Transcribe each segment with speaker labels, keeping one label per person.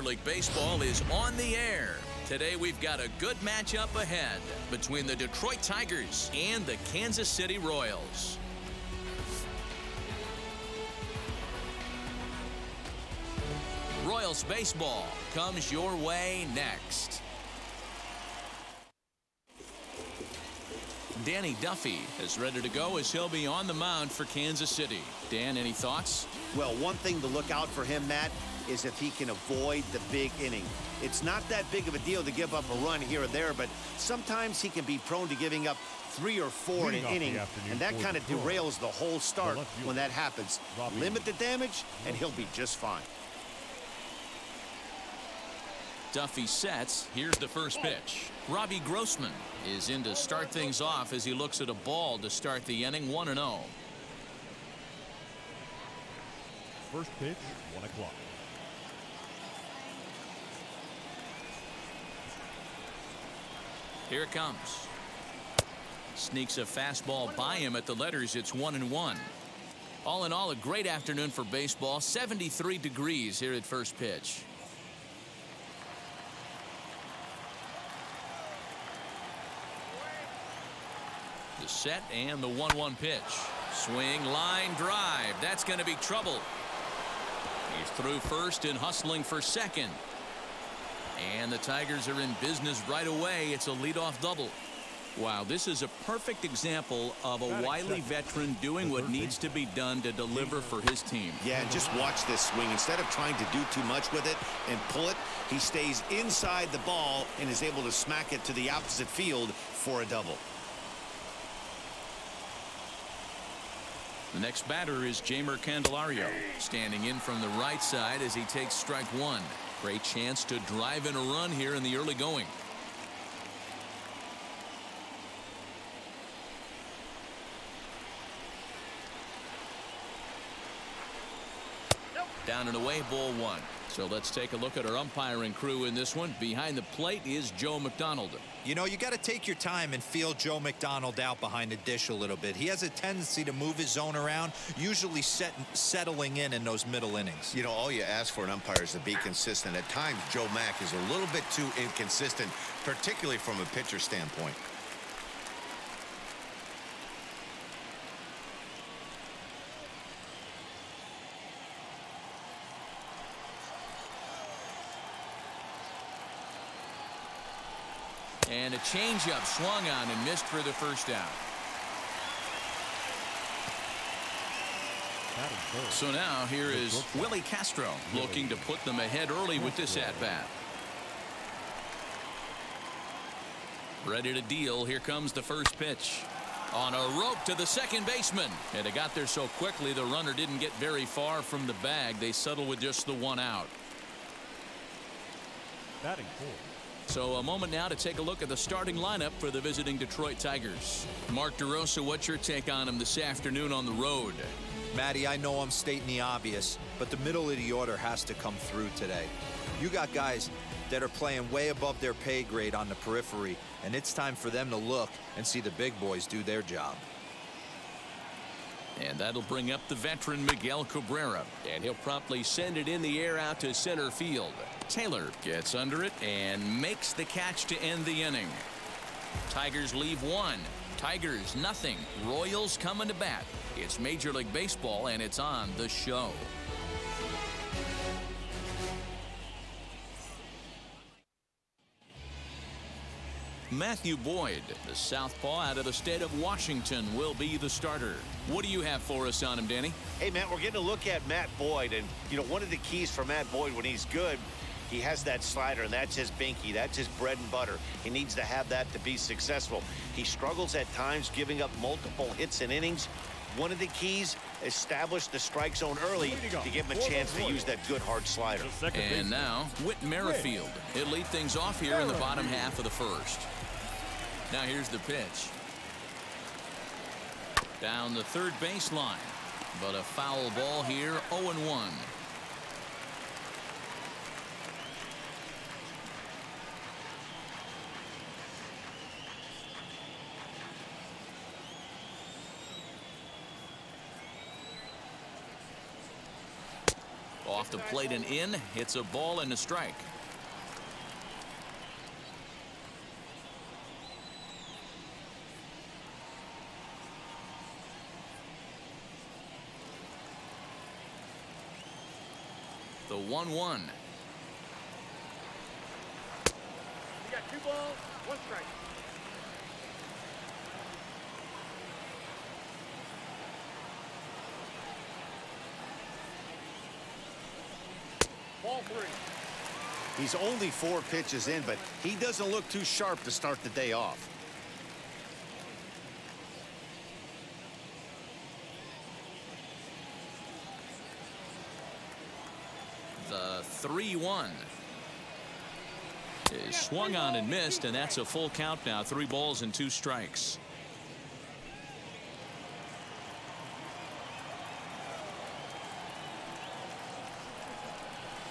Speaker 1: League Baseball is on the air. Today we've got a good matchup ahead between the Detroit Tigers and the Kansas City Royals. Royals baseball comes your way next. Danny Duffy is ready to go as he'll be on the mound for Kansas City. Dan, any thoughts?
Speaker 2: Well, one thing to look out for him, Matt, is if he can avoid the big inning. It's not that big of a deal to give up a run here or there, but sometimes he can be prone to giving up 3 or 4 in an inning, and that kind of derails the whole start when that happens. Limit the damage, and he'll be just fine.
Speaker 1: Duffy sets. Here's the first pitch. Robbie Grossman is in to start things off as he looks at a ball to start the inning. 1-0.
Speaker 3: First pitch, 1 o'clock.
Speaker 1: Here it comes. Sneaks a fastball by him at the letters. It's 1-1. All in all, a great afternoon for baseball. 73 degrees here at first pitch. The set and the 1-1 pitch. Swing, line, drive. That's going to be trouble. He's through first and hustling for second. And the Tigers are in business right away. It's a leadoff double. Wow, this is a perfect example of a wily veteran doing what needs to be done to deliver for his team.
Speaker 2: Yeah, and just watch this swing. Instead of trying to do too much with it and pull it, he stays inside the ball and is able to smack it to the opposite field for a double.
Speaker 1: The next batter is Jeimer Candelario, standing in from the right side as he takes strike one. Great chance to drive in a run here in the early going. Down and away, ball one. So let's take a look at our umpiring crew in this one. Behind the plate is Joe McDonald.
Speaker 4: You know, you got to take your time and feel Joe McDonald out behind the dish a little bit. He has a tendency to move his zone around, usually settling in those middle innings.
Speaker 2: You know, all you ask for an umpire is to be consistent. At times, Joe Mack is a little bit too inconsistent, particularly from a pitcher standpoint.
Speaker 1: And a changeup swung on and missed for the first out. So now here is Willie Castro looking to put them ahead early with this at-bat. Ready to deal. Here comes the first pitch. On a rope to the second baseman. And it got there so quickly the runner didn't get very far from the bag. They settle with just the one out.
Speaker 3: Batting fourth.
Speaker 1: So a moment now to take a look at the starting lineup for the visiting Detroit Tigers. Mark DeRosa, what's your take on them this afternoon on the road?
Speaker 4: Matty, I know I'm stating the obvious, but the middle of the order has to come through today. You got guys that are playing way above their pay grade on the periphery, and it's time for them to look and see the big boys do their job.
Speaker 1: And that'll bring up the veteran Miguel Cabrera, and he'll promptly send it in the air out to center field. Taylor gets under it and makes the catch to end the inning. Tigers leave one. Tigers nothing. Royals coming to bat. It's Major League Baseball, and it's on the show. Matthew Boyd, the southpaw out of the state of Washington, will be the starter. What do you have for us on him, Danny?
Speaker 2: Hey, Matt, we're getting a look at Matt Boyd, and, you know, one of the keys for Matt Boyd when he's good, he has that slider, and that's his binky. That's his bread and butter. He needs to have that to be successful. He struggles at times giving up multiple hits and innings. One of the keys, establish the strike zone early to give him a chance to use that good hard slider.
Speaker 1: And now, Whit Merrifield. He'll lead things off here in the bottom half of the first. Now here's the pitch. Down the third baseline. But a foul ball here, 0-1. Off the plate and in. It's a ball and a strike. The 1-1.
Speaker 5: You got 2 balls, 1 strike. Ball 3.
Speaker 2: He's only 4 pitches in, but he doesn't look too sharp to start the day off.
Speaker 1: The 3-1 is swung on and missed, and that's a full count now. 3 balls and 2 strikes.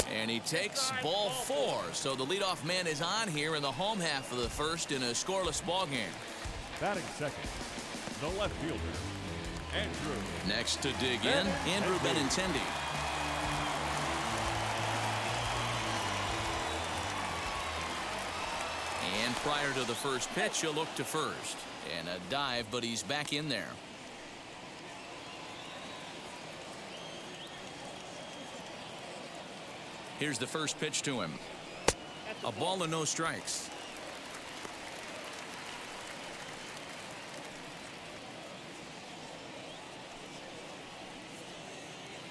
Speaker 1: And he takes ball 4. So the leadoff man is on here in the home half of the first in a scoreless ball game.
Speaker 3: Batting second, the left fielder, Andrew.
Speaker 1: Next to dig in, Andrew Benintendi. And prior to the first pitch, he'll look to first. And a dive, but he's back in there. Here's the first pitch to him. A ball and no strikes.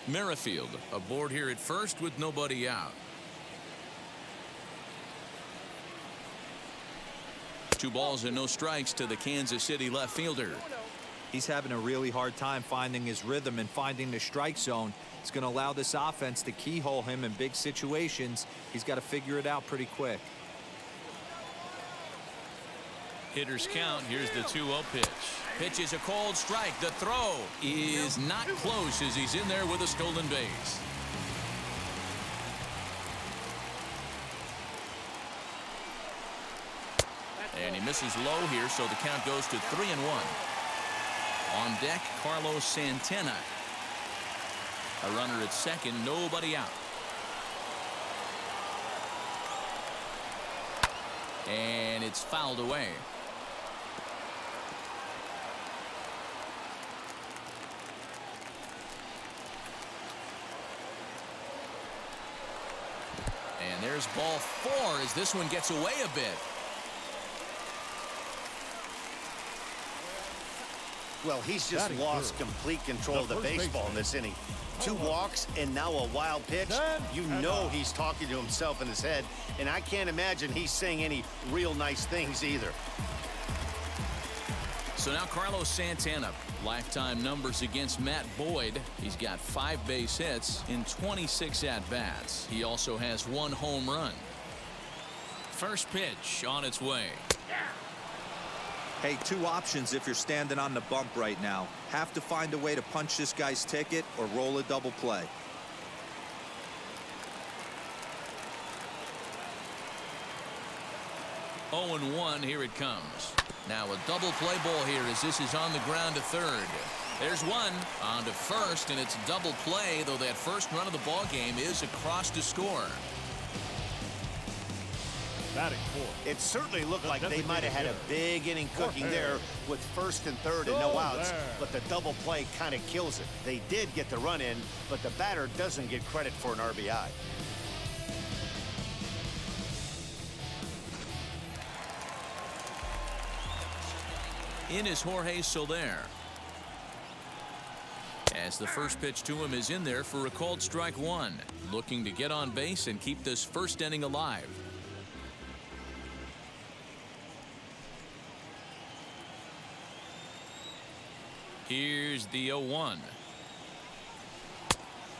Speaker 1: Merrifield aboard here at first with nobody out. 2 balls and no strikes to the Kansas City left fielder.
Speaker 4: He's having a really hard time finding his rhythm and finding the strike zone. It's going to allow this offense to keyhole him in big situations. He's got to figure it out pretty quick.
Speaker 1: Hitters count. Here's the 2-0 pitch. Pitch is a cold strike. The throw is not close as he's in there with a stolen base. And he misses low here, so the count goes to 3-1. On deck, Carlos Santana. A runner at second, nobody out. And it's fouled away. And there's ball 4 as this one gets away a bit.
Speaker 2: Well, he's just lost complete control of the baseball in this inning. 2 walks and now a wild pitch. You know he's talking to himself in his head, and I can't imagine he's saying any real nice things either.
Speaker 1: So now Carlos Santana, lifetime numbers against Matt Boyd. He's got 5 base hits in 26 at-bats. He also has 1 home run. First pitch on its way.
Speaker 4: Hey, 2 options if you're standing on the bump right now. Have to find a way to punch this guy's ticket or roll a double play.
Speaker 1: Oh, and 1, here it comes. Now a double play ball here as this is on the ground to third. There's 1 on to first, and it's a double play, though that first run of the ball game is across to score.
Speaker 3: Batting 4.
Speaker 2: It certainly looked like they might have had a big inning cooking there with first and third and no outs, but the double play kind of kills it. They did get the run in, but the batter doesn't get credit for an RBI.
Speaker 1: In is Jorge Soler. As the first pitch to him is in there for a called strike 1. Looking to get on base and keep this first inning alive. Here's the 0-1.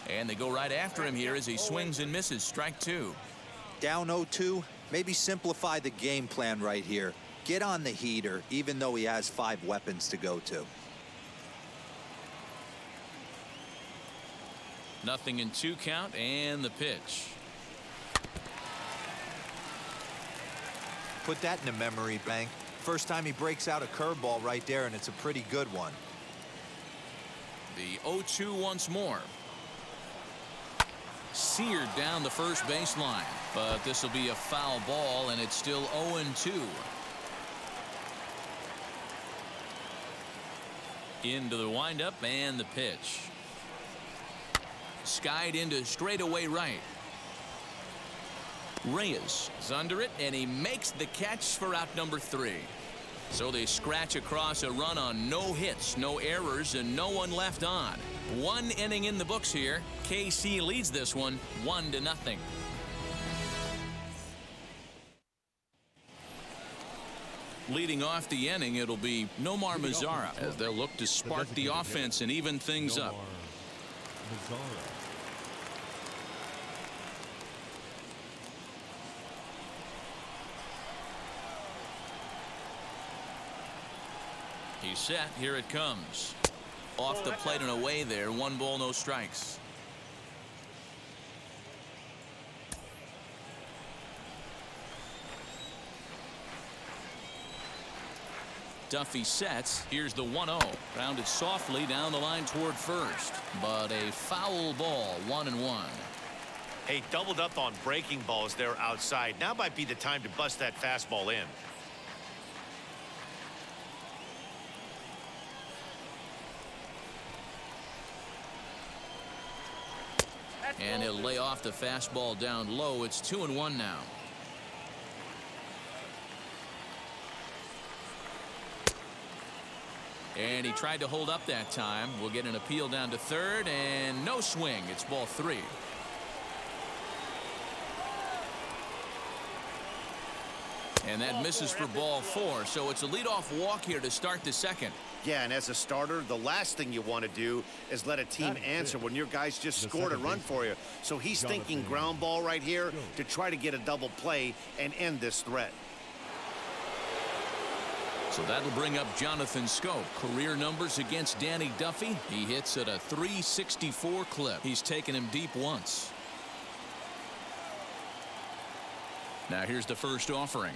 Speaker 1: And they go right after him here as he swings and misses. Strike 2.
Speaker 4: Down 0-2, maybe simplify the game plan right here. Get on the heater, even though he has 5 weapons to go to.
Speaker 1: Nothing in 2 count and the pitch.
Speaker 4: Put that in the memory bank. First time he breaks out a curveball right there, and it's a pretty good one.
Speaker 1: The 0-2 once more. seared down the first baseline. But this will be a foul ball, and it's still 0-2. Into the windup and the pitch. Skied into straightaway right. Reyes is under it, and he makes the catch for out number 3. So they scratch across a run on no hits, no errors, and no one left on. One inning in the books here. KC leads this one 1-0. Leading off the inning, it'll be Nomar Mazara as they'll look to spark the offense and even things up. He's set. Here it comes. Off the plate and away there. 1 ball, no strikes. Duffy sets. Here's the 1-0. Grounded softly down the line toward first. But a foul ball. 1-1.
Speaker 2: Hey, doubled up on breaking balls there outside. Now might be the time to bust that fastball in.
Speaker 1: And he'll lay off the fastball down low. It's 2-1 now. And he tried to hold up that time. We'll get an appeal down to third, and no swing. It's ball 3. And that misses for ball 4. So it's a leadoff walk here to start the second.
Speaker 2: Yeah, and as a starter, the last thing you want to do is let a team answer when your guys just scored a run for you. So he's thinking ground ball right here to try to get a double play and end this threat.
Speaker 1: So that'll bring up Jonathan Schoop. Career numbers against Danny Duffy. He hits at a .364 clip. He's taken him deep once. Now here's the first offering.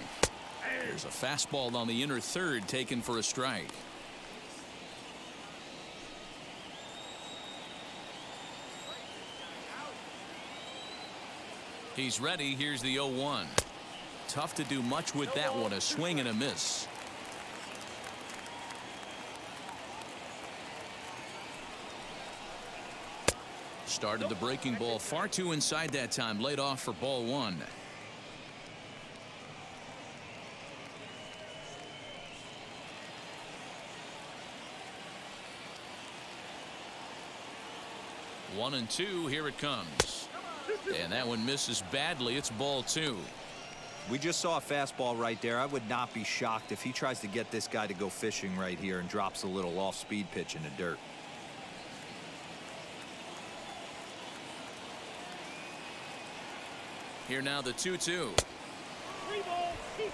Speaker 1: There's a fastball on the inner third taken for a strike. He's ready. Here's the 0-1. Tough to do much with that one. A swing and a miss. Started the breaking ball far too inside that time. Laid off for ball 1. One and 2. Here it comes. And that one misses badly. It's ball 2.
Speaker 4: We just saw a fastball right there. I would not be shocked if he tries to get this guy to go fishing right here and drops a little off-speed pitch in the dirt.
Speaker 1: Here now the 2-2.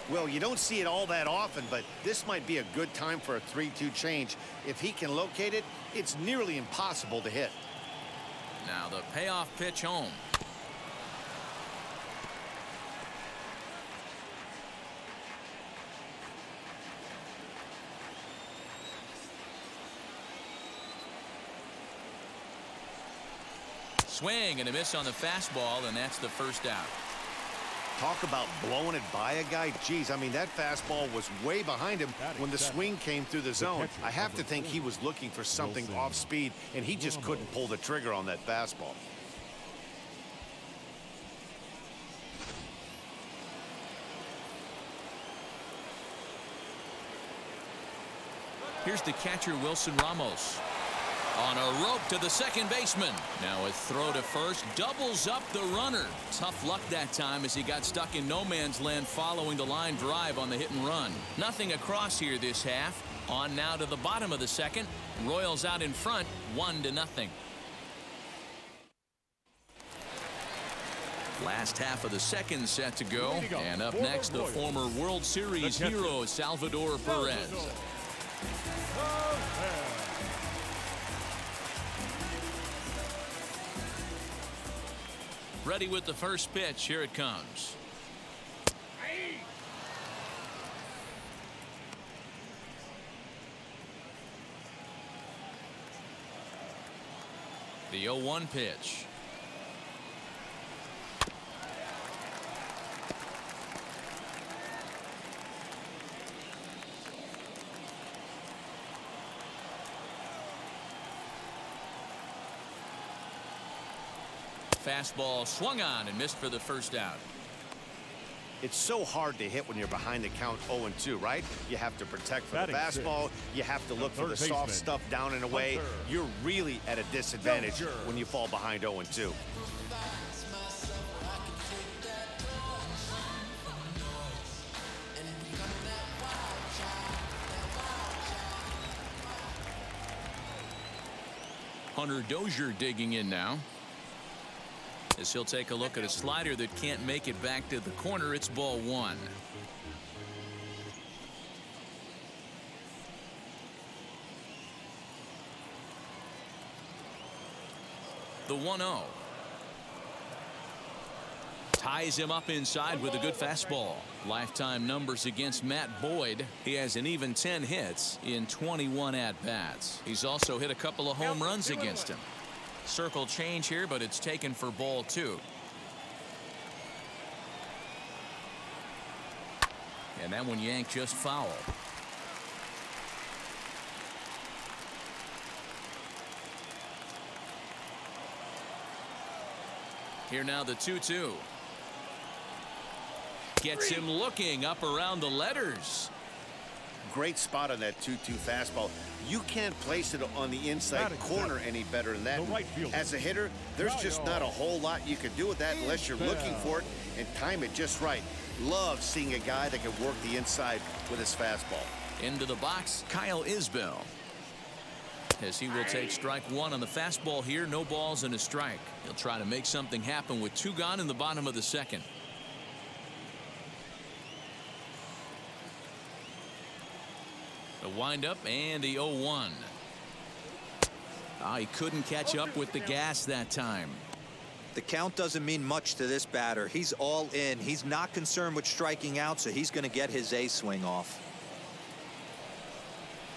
Speaker 2: Well, you don't see it all that often, but this might be a good time for a 3-2 change. If he can locate it, it's nearly impossible to hit.
Speaker 1: Now the payoff pitch home. Swing and a miss on the fastball, and that's the first out.
Speaker 2: Talk about blowing it by a guy. Geez, I mean, that fastball was way behind him when the swing came through the zone. I have to think he was looking for something off speed, and he just couldn't pull the trigger on that fastball.
Speaker 1: Here's the catcher, Wilson Ramos. On a rope to the second baseman. Now a throw to first doubles up the runner. Tough luck that time as he got stuck in no man's land following the line drive on the hit and run. Nothing across here this half. On now to the bottom of the second. Royals out in front 1-0. Last half of the second set to go. And up next, the former World Series hero Salvador Perez. Ready with the first pitch. Here it comes. The 0-1 pitch. Fastball swung on and missed for the first out.
Speaker 2: It's so hard to hit when you're behind the count 0-2, right? You have to protect for the fastball. You have to look for the soft stuff down and away. You're really at a disadvantage when you fall behind 0-2.
Speaker 1: Hunter Dozier digging in now. As he'll take a look at a slider that can't make it back to the corner. It's ball one. The 1-0. Ties him up inside with a good fastball. Lifetime numbers against Matt Boyd. He has an even 10 hits in 21 at-bats. He's also hit a couple of home runs against him. Circle change here, but it's taken for ball two. And that one yanked just foul. Here now the 2-2. Gets him looking up around the letters.
Speaker 2: Great spot on that 2-2 fastball. You can't place it on the inside corner any better than that. As a hitter, there's just not a whole lot you can do with that unless you're looking for it and time it just right. Love seeing a guy that can work the inside with his fastball.
Speaker 1: Into the box, Kyle Isbell. As he will take strike one on the fastball here. No balls and a strike. He'll try to make something happen with two gone in the bottom of the second. The windup and the 0-1. He couldn't catch up with the gas that time.
Speaker 4: The count doesn't mean much to this batter. He's all in. He's not concerned with striking out, so he's going to get his A swing off.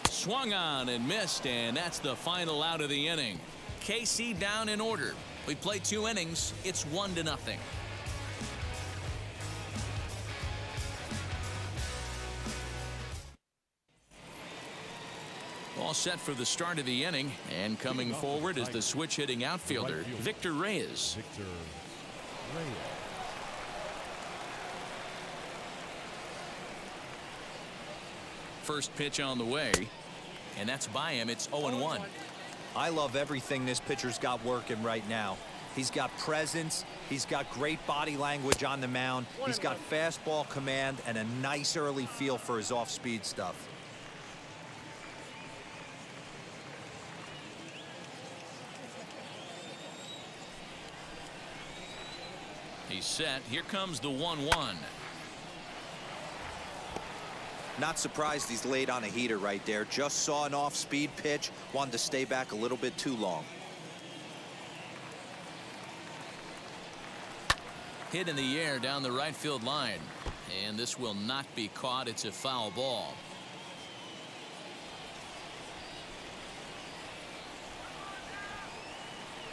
Speaker 1: Swung on and missed, and that's the final out of the inning. KC down in order. We played 2 innings. It's 1-0. All set for the start of the inning, and coming forward is the switch hitting outfielder Victor Reyes. First pitch on the way, and that's by him. It's 0-1.
Speaker 4: I love everything this pitcher's got working right now. He's got presence. He's got great body language on the mound. He's got fastball command and a nice early feel for his off-speed stuff.
Speaker 1: He's set. Here comes the 1-1.
Speaker 4: Not surprised he's laid on a heater right there. Just saw an off-speed pitch. Wanted to stay back a little bit too long.
Speaker 1: Hit in the air down the right field line. And this will not be caught. It's a foul ball.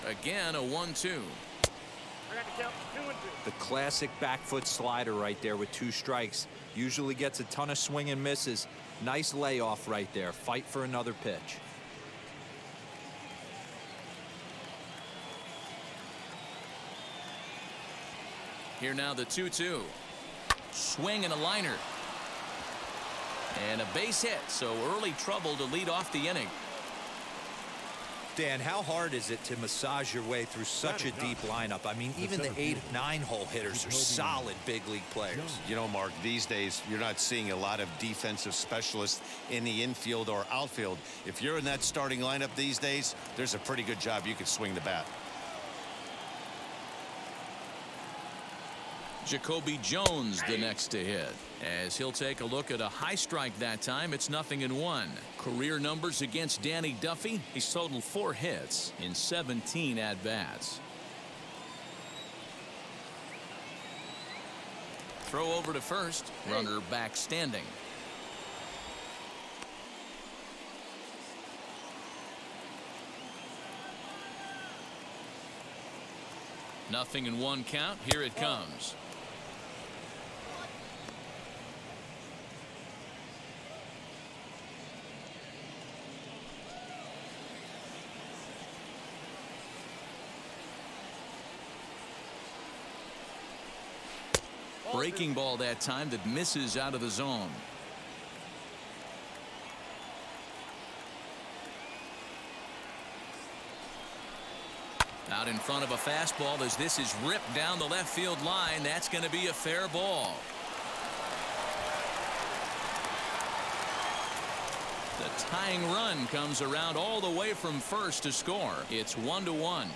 Speaker 1: Again, a 1-2.
Speaker 4: The classic back foot slider right there with 2 strikes. Usually gets a ton of swing and misses. Nice layoff right there. Fight for another pitch.
Speaker 1: Here now the 2-2. Swing and a liner. And a base hit, so early trouble to lead off the inning.
Speaker 4: Dan, how hard is it to massage your way through such a deep lineup? I mean, even the 8-9 hole hitters are solid big league players.
Speaker 2: You know, Mark, these days you're not seeing a lot of defensive specialists in the infield or outfield. If you're in that starting lineup these days, there's a pretty good job you could swing the bat.
Speaker 1: Jacoby Jones the next to hit, as he'll take a look at a high strike that time. It's 0-1. Career numbers against Danny Duffy. He's totaled 4 hits in 17 at-bats. Throw over to first. Runner back standing. Nothing in 1 count. Here it comes. Breaking ball that time that misses out of the zone. Out in front of a fastball as this is ripped down the left field line. That's going to be a fair ball. The tying run comes around all the way from first to score. It's 1-1.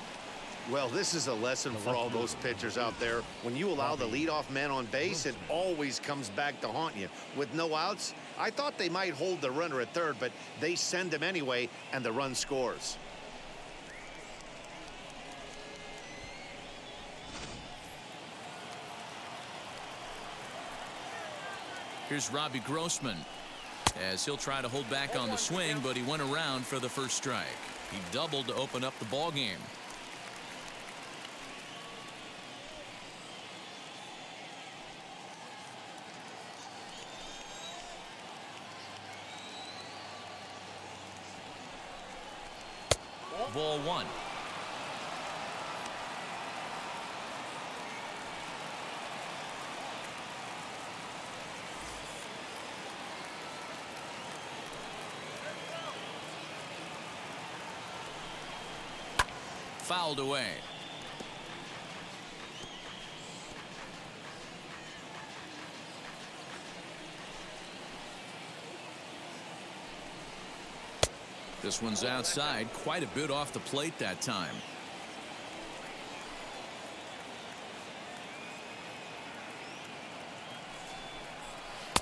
Speaker 2: Well, this is a lesson for all those pitchers out there. When you allow the leadoff man on base, it always comes back to haunt you. With no outs, I thought they might hold the runner at third, but they send him anyway, and the run scores.
Speaker 1: Here's Robbie Grossman as he'll try to hold back on the swing, but he went around for the first strike. He doubled to open up the ball game. Ball one. Fouled away. This one's outside, quite a bit off the plate that time.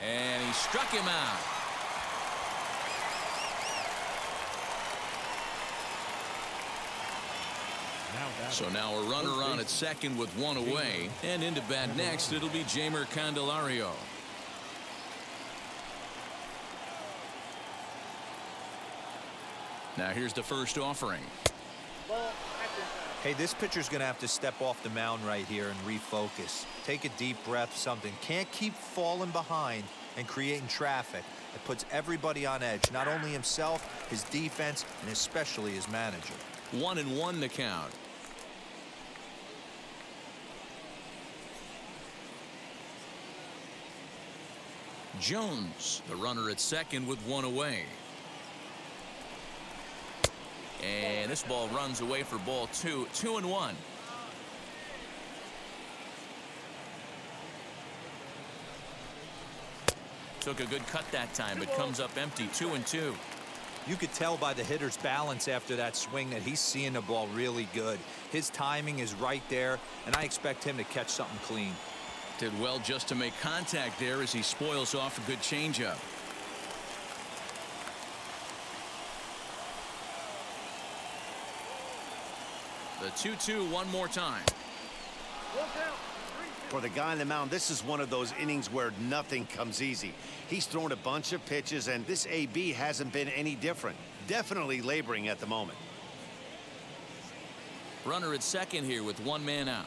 Speaker 1: And he struck him out. So now a runner on at second with one away, and into bat next it'll be Jeimer Candelario. Now here's the first offering.
Speaker 4: Hey, this pitcher's going to have to step off the mound right here and refocus. Take a deep breath, something. Can't keep falling behind and creating traffic. It puts everybody on edge, not only himself, his defense, and especially his manager.
Speaker 1: 1-1 the count. Jones, the runner at second with one away. And this ball runs away for ball two. 2-1. Took a good cut that time, but comes up empty. 2-2.
Speaker 4: You could tell by the hitter's balance after that swing that he's seeing the ball really good. His timing is right there, and I expect him to catch something clean.
Speaker 1: Did well just to make contact there as he spoils off a good changeup. The 2-2 one more time.
Speaker 2: For the guy on the mound, this is one of those innings where nothing comes easy. He's thrown a bunch of pitches, and this AB hasn't been any different. Definitely laboring at the moment.
Speaker 1: Runner at second here with one man out.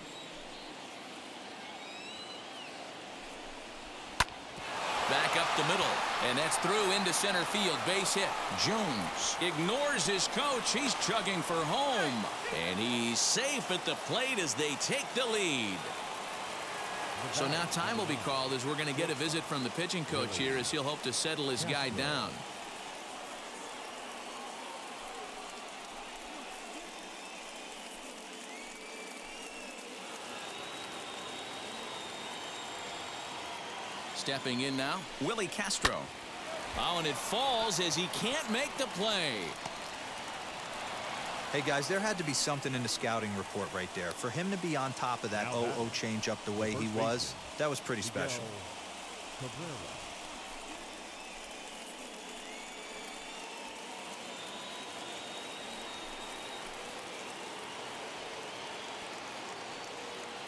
Speaker 1: Back up the middle, and that's through into center field. Base hit. Jones ignores his coach. He's chugging for home, and he's safe at the plate as they take the lead. So now time will be called as we're going to get a visit from the pitching coach here as he'll hope to settle his guy down. Stepping in now, Willie Castro. Oh, and it falls as he can't make the play.
Speaker 4: Hey, guys, there had to be something in the scouting report right there. For him to be on top of that 0-0 changeup the way he was, that was pretty special.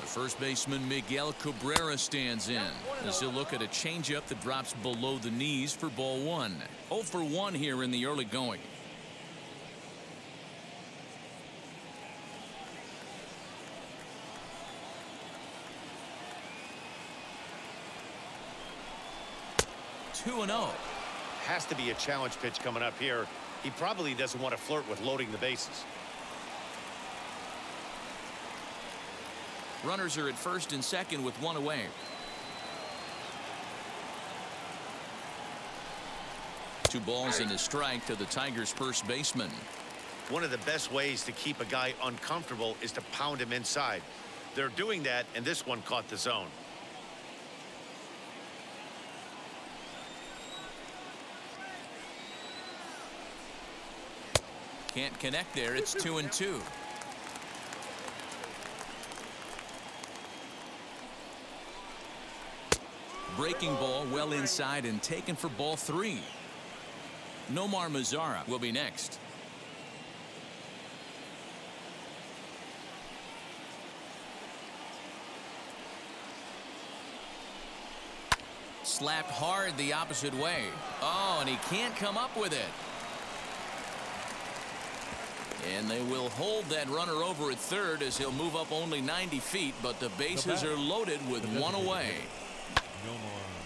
Speaker 1: The first baseman Miguel Cabrera stands in as he'll look at a changeup that drops below the knees for ball one. 0 for 1 here in the early going. Two and 0.
Speaker 2: Has to be a challenge pitch coming up here. He probably doesn't want to flirt with loading the bases.
Speaker 1: Runners are at first and second with one away. 2 balls and a strike to the Tigers' first baseman.
Speaker 2: One of the best ways to keep a guy uncomfortable is to pound him inside. They're doing that, and this one caught the zone.
Speaker 1: Can't connect there. It's 2-2. Breaking ball well inside and taken for ball 3. Nomar Mazara will be next. Slapped hard the opposite way. Oh, and he can't come up with it. And they will hold that runner over at third as he'll move up only 90 feet, but the bases are loaded with 1 away.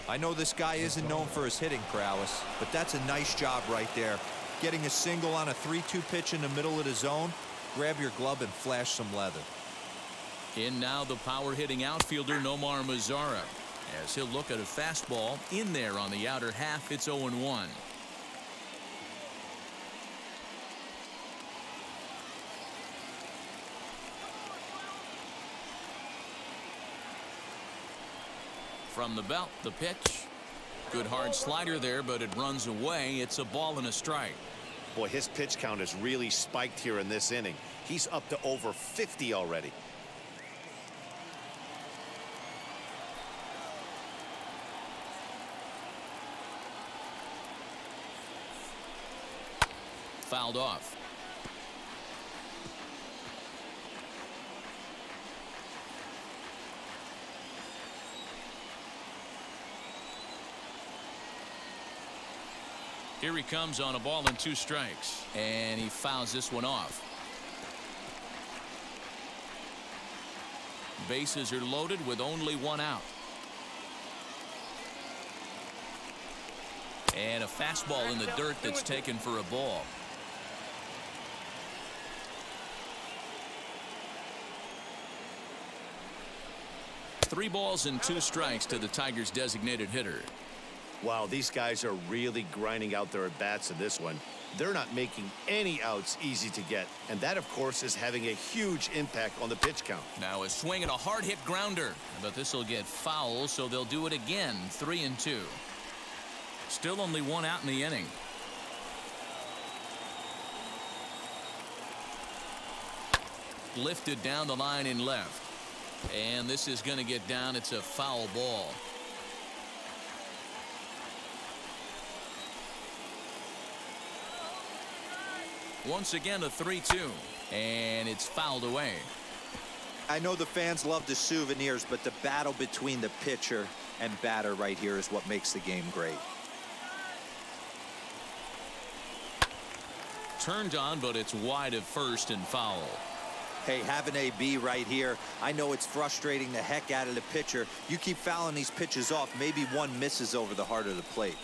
Speaker 4: I know this guy isn't known for his hitting prowess, but that's a nice job right there. Getting a single on a 3-2 pitch in the middle of the zone. Grab your glove and flash some leather.
Speaker 1: In now the power-hitting outfielder Nomar Mazara, as he'll look at a fastball in there on the outer half. It's 0-1. From the belt, the pitch. Good hard slider there, but it runs away. It's a ball and a strike.
Speaker 2: Boy, his pitch count has really spiked here in this inning. He's up to over 50 already.
Speaker 1: Fouled off. Here he comes on a ball and 2 strikes, and he fouls this one off. Bases are loaded with only 1 out. And a fastball in the dirt that's taken for a ball. Three balls and 2 strikes to the Tigers' designated hitter.
Speaker 2: Wow, these guys are really grinding out their at-bats in this one. They're not making any outs easy to get, and that, of course, is having a huge impact on the pitch count.
Speaker 1: Now a swing and a hard-hit grounder, but this will get foul, so they'll do it again. 3-2. Still only 1 out in the inning. Lifted down the line in left, and this is going to get down. It's a foul ball. Once again, a 3-2, and it's fouled away.
Speaker 4: I know the fans love the souvenirs, but the battle between the pitcher and batter right here is what makes the game great.
Speaker 1: Turned on, but it's wide of first and foul.
Speaker 4: Hey, have an AB right here. I know it's frustrating the heck out of the pitcher. You keep fouling these pitches off, maybe one misses over the heart of the plate.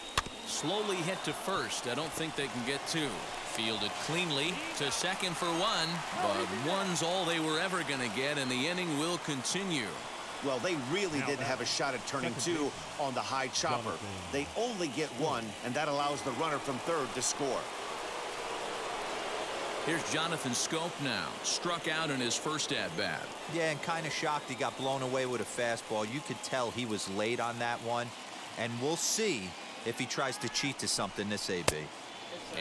Speaker 1: Slowly hit to first. I don't think they can get 2. Fielded cleanly to second for 1, but 1's all they were ever going to get, and the inning will continue.
Speaker 2: Well, they really didn't have a shot at turning 2 on the high chopper. They only get 1, and that allows the runner from third to score.
Speaker 1: Here's Jonathan Scope now. Struck out in his first at-bat.
Speaker 4: Yeah, and kind of shocked he got blown away with a fastball. You could tell he was late on that one, and we'll see if he tries to cheat to something this AB.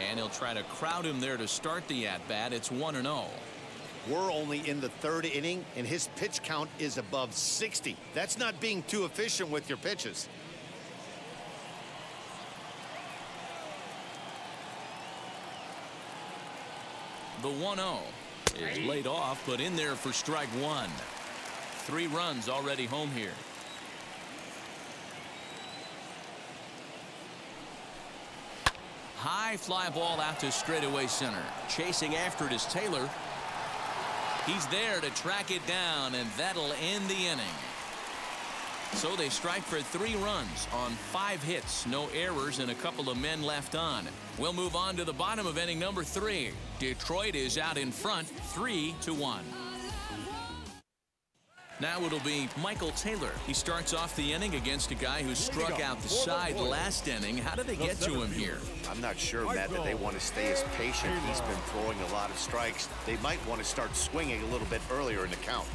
Speaker 1: And he'll try to crowd him there to start the at-bat. It's 1-0.
Speaker 2: We're only in the 3rd inning, and his pitch count is above 60. That's not being too efficient with your pitches.
Speaker 1: The 1-0 is laid off, but in there for strike 1. 3 runs already home here. High fly ball out to straightaway center. Chasing after it is Taylor. He's there to track it down, and that'll end the inning. So they strike for 3 runs on 5 hits, no errors, and a couple of men left on. We'll move on to the bottom of inning number 3. Detroit is out in front, 3-1. Now it'll be Michael Taylor. He starts off the inning against a guy who struck out the side last inning. How did they get to him here?
Speaker 2: I'm not sure, Matt, that they want to stay as patient. He's been throwing a lot of strikes. They might want to start swinging a little bit earlier in the count.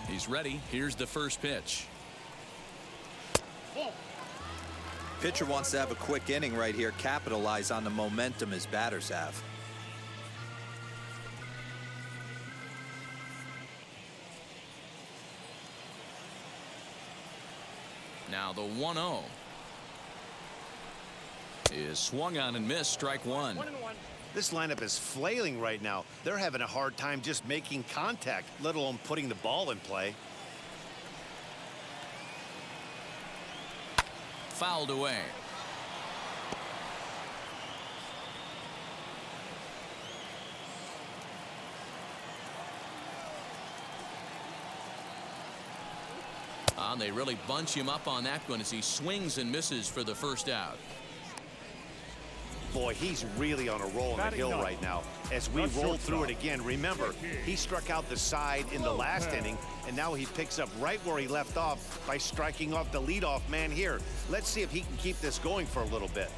Speaker 1: He's ready. Here's the first pitch.
Speaker 4: Pitcher wants to have a quick inning right here, capitalize on the momentum his batters have.
Speaker 1: Now the 1-0 is swung on and missed, strike one.
Speaker 5: 1-1.
Speaker 2: This lineup is flailing right now. They're having a hard time just making contact, let alone putting the ball in play.
Speaker 1: Fouled away. They really bunch him up on that one as he swings and misses for the first out.
Speaker 2: Boy, he's really on a roll on the hill right now. As we roll through it again, remember, he struck out the side in the last inning, and now he picks up right where he left off by striking off the leadoff man here. Let's see if he can keep this going for a little bit.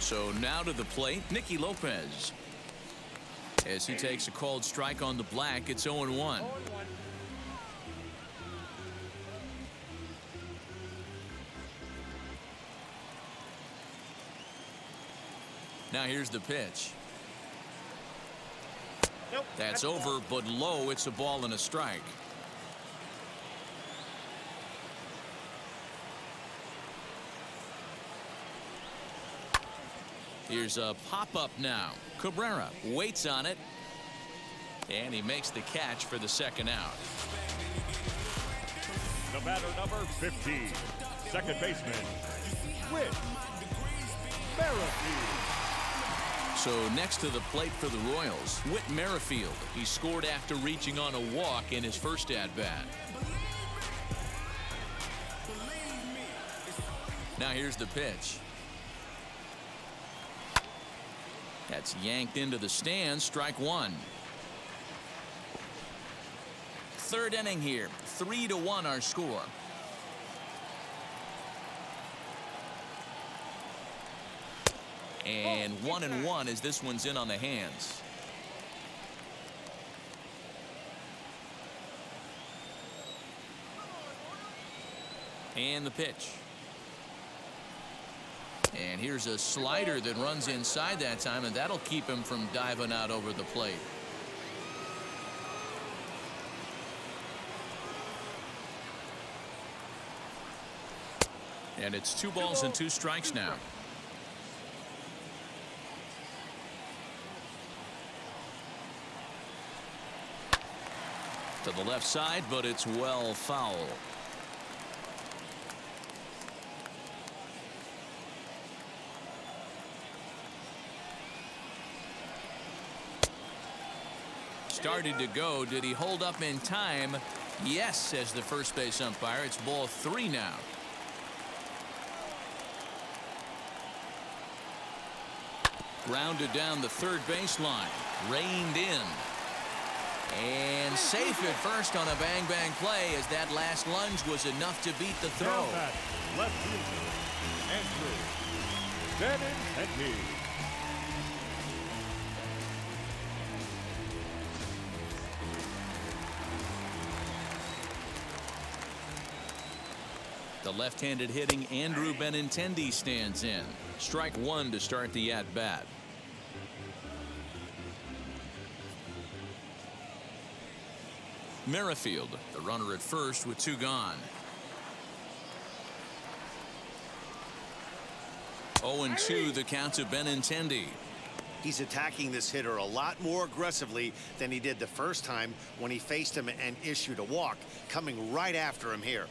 Speaker 1: So now to the plate, Nicky Lopez. As he takes a called strike on the black, it's 0-1. Now here's the pitch.
Speaker 5: Nope,
Speaker 1: that's over, but low. It's a ball and a strike. Here's a pop-up now. Cabrera waits on it, and he makes the catch for the second out.
Speaker 3: The batter number 15, second baseman, Whit Merrifield.
Speaker 1: So next to the plate for the Royals, Whit Merrifield. He scored after reaching on a walk in his first at-bat. Now here's the pitch. That's yanked into the stands, strike one. Third inning here, 3-1 our score. And 1-1 as this one's in on the hands. And the pitch. And here's a slider that runs inside that time, and that'll keep him from diving out over the plate. And it's 2 balls and 2 strikes now. To the left side, but it's well foul. Started to go. Did he hold up in time? Yes, says the first base umpire. It's ball 3 now. Grounded down the third baseline. Reined in. And safe at first on a bang-bang play as that last lunge was enough to beat the throw.
Speaker 3: Down at left fielder, Andrew Benintendi.
Speaker 1: The left-handed hitting Andrew Benintendi stands in. Strike one to start the at-bat. Merrifield, the runner at first with 2 gone. 0-2 the count to Benintendi.
Speaker 2: He's attacking this hitter a lot more aggressively than he did the first time when he faced him and issued a walk, coming right after him here.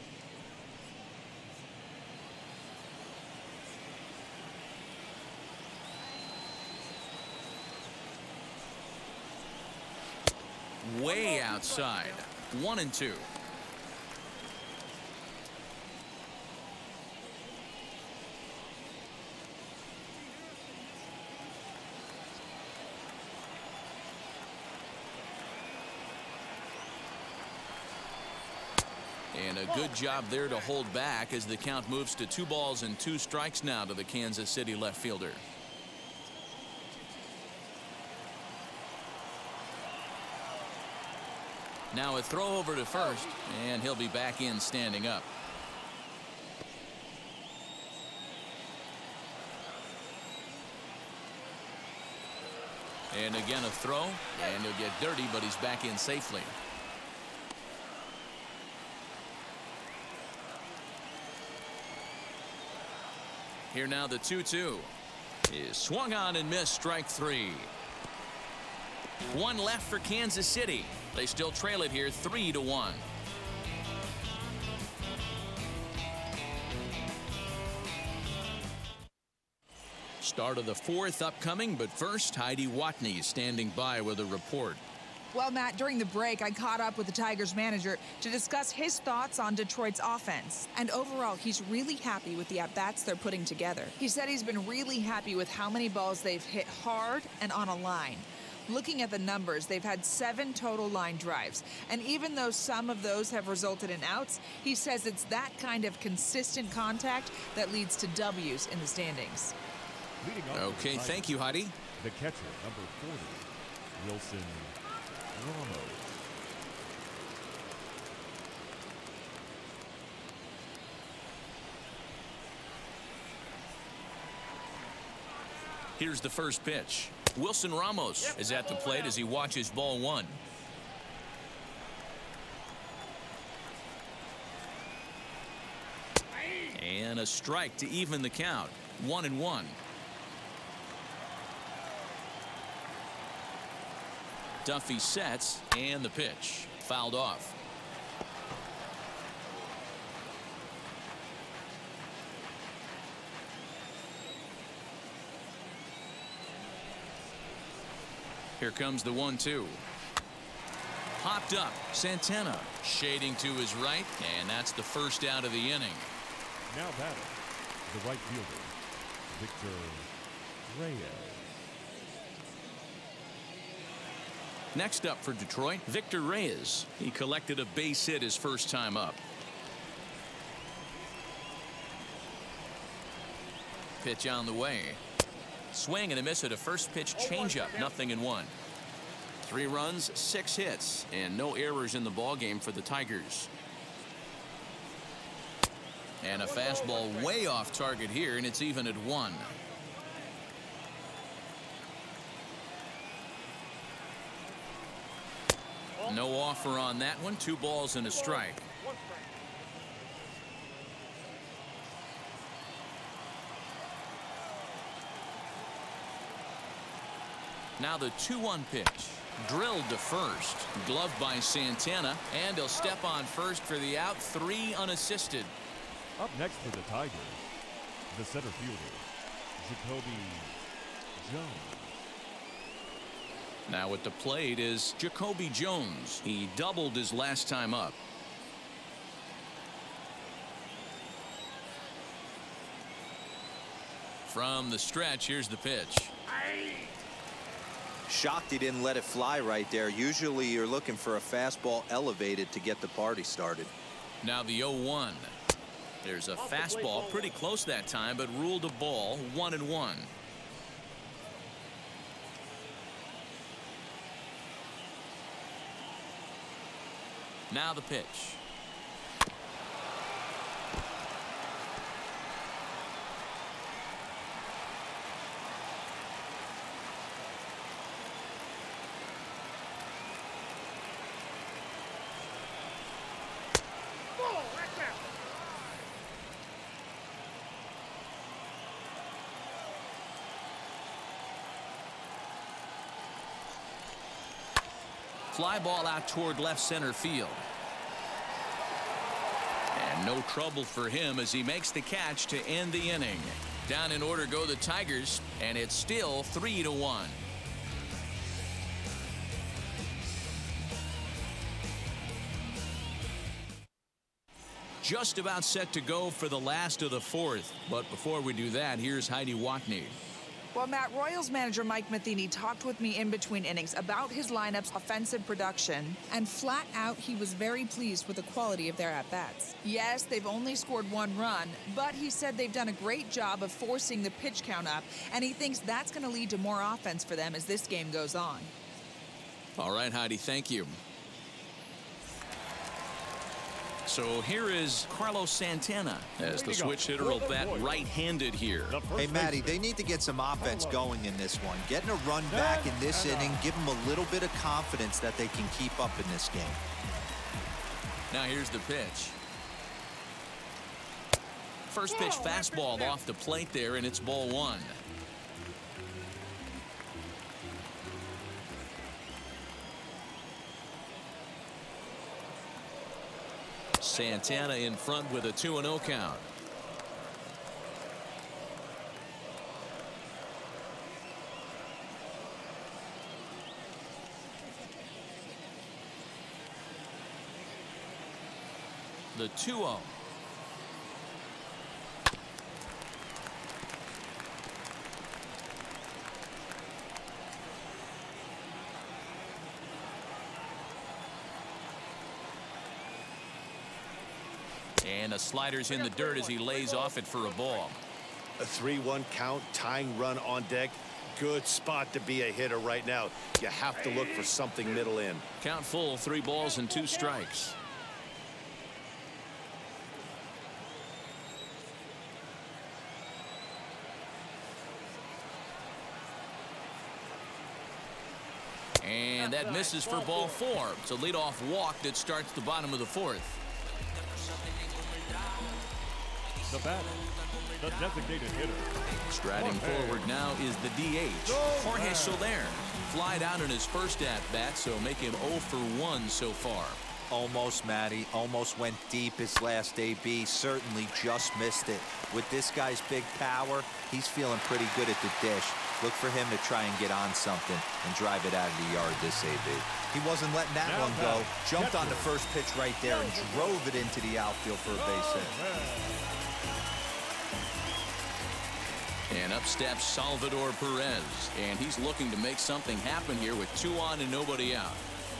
Speaker 1: way outside. 1-2. And a good job there to hold back as the count moves to 2 balls and 2 strikes now to the Kansas City left fielder. Now a throw over to first, and he'll be back in standing up. And again a throw, and he'll get dirty, but he's back in safely. Here now the 2-2 is swung on and missed, strike 3. 1 left for Kansas City. They still trail it here 3-1. Start of the 4th upcoming, but first Heidi Watney is standing by with a report.
Speaker 6: Well, Matt, during the break, I caught up with the Tigers manager to discuss his thoughts on Detroit's offense. And overall, he's really happy with the at-bats they're putting together. He said he's been really happy with how many balls they've hit hard and on a line. Looking at the numbers, they've had 7 total line drives. And even though some of those have resulted in outs, he says it's that kind of consistent contact that leads to W's in the standings.
Speaker 1: Okay, thank you, Heidi.
Speaker 3: The catcher, number 40, Wilson Ramos.
Speaker 1: Here's the first pitch. Wilson Ramos is at the plate as he watches ball 1. And a strike to even the count. 1-1. Duffy sets, and the pitch fouled off. Here comes the 1-2. Popped up. Santana shading to his right, and that's the first out of the inning.
Speaker 3: Now batting, the right fielder, Victor Reyes.
Speaker 1: Next up for Detroit, Victor Reyes. He collected a base hit his first time up. Pitch on the way. Swing and a miss at a first pitch changeup. 0-1. 3 runs, 6 hits, and no errors in the ballgame for the Tigers. And a fastball way off target here, and it's even at 1. No offer on that one. 2 balls and a strike. Now the 2-1 pitch. Drilled to first. Gloved by Santana, and he'll step on first for the out. 3 unassisted.
Speaker 3: Up next for the Tigers, the center fielder, Jacoby Jones.
Speaker 1: Now at the plate is Jacoby Jones. He doubled his last time up. From the stretch, here's the pitch.
Speaker 4: Shocked he didn't let it fly right there. Usually you're looking for a fastball elevated to get the party started.
Speaker 1: Now the 0-1. There's a fastball pretty close that time, but ruled a ball. 1-1. Now the pitch. Fly ball out toward left center field. And no trouble for him as he makes the catch to end the inning. Down in order go the Tigers, and it's still 3-1. Just about set to go for the last of the fourth. But before we do that, here's Heidi Watney.
Speaker 6: Well, Matt, Royals manager Mike Matheny talked with me in between innings about his lineup's offensive production, and flat out, he was very pleased with the quality of their at-bats. Yes, they've only scored 1 run, but he said they've done a great job of forcing the pitch count up, and he thinks that's going to lead to more offense for them as this game goes on.
Speaker 1: All right, Heidi, thank you. So here is Carlos Santana as the switch hitter will bat right-handed here.
Speaker 4: Hey, Matty, they need to get some offense going in this one. Getting a run back in this inning, give them a little bit of confidence that they can keep up in this game.
Speaker 1: Now here's the pitch. First pitch fastball off the plate there, and it's ball 1. Santana in front with a 2-0 count. The 2-0. And the slider's in the dirt as he lays off it for a ball.
Speaker 2: A 3-1 count, tying run on deck. Good spot to be a hitter right now. You have to look for something middle in.
Speaker 1: Count full, 3 balls and 2 strikes. And that misses for ball 4. It's a leadoff walk that starts the bottom of the 4th.
Speaker 3: The batter, the designated hitter.
Speaker 1: Striding forward now is the DH, Jorge Soler. Flied out in his first at-bat, so make him 0 for 1 so far.
Speaker 4: Almost, Matty. Almost went deep his last AB. Certainly just missed it. With this guy's big power, he's feeling pretty good at the dish. Look for him to try and get on something and drive it out of the yard this AB. He wasn't letting that one go. Jumped on the first pitch right there and drove it into the outfield for a base hit.
Speaker 1: And up steps Salvador Perez, and he's looking to make something happen here with 2 on and nobody out.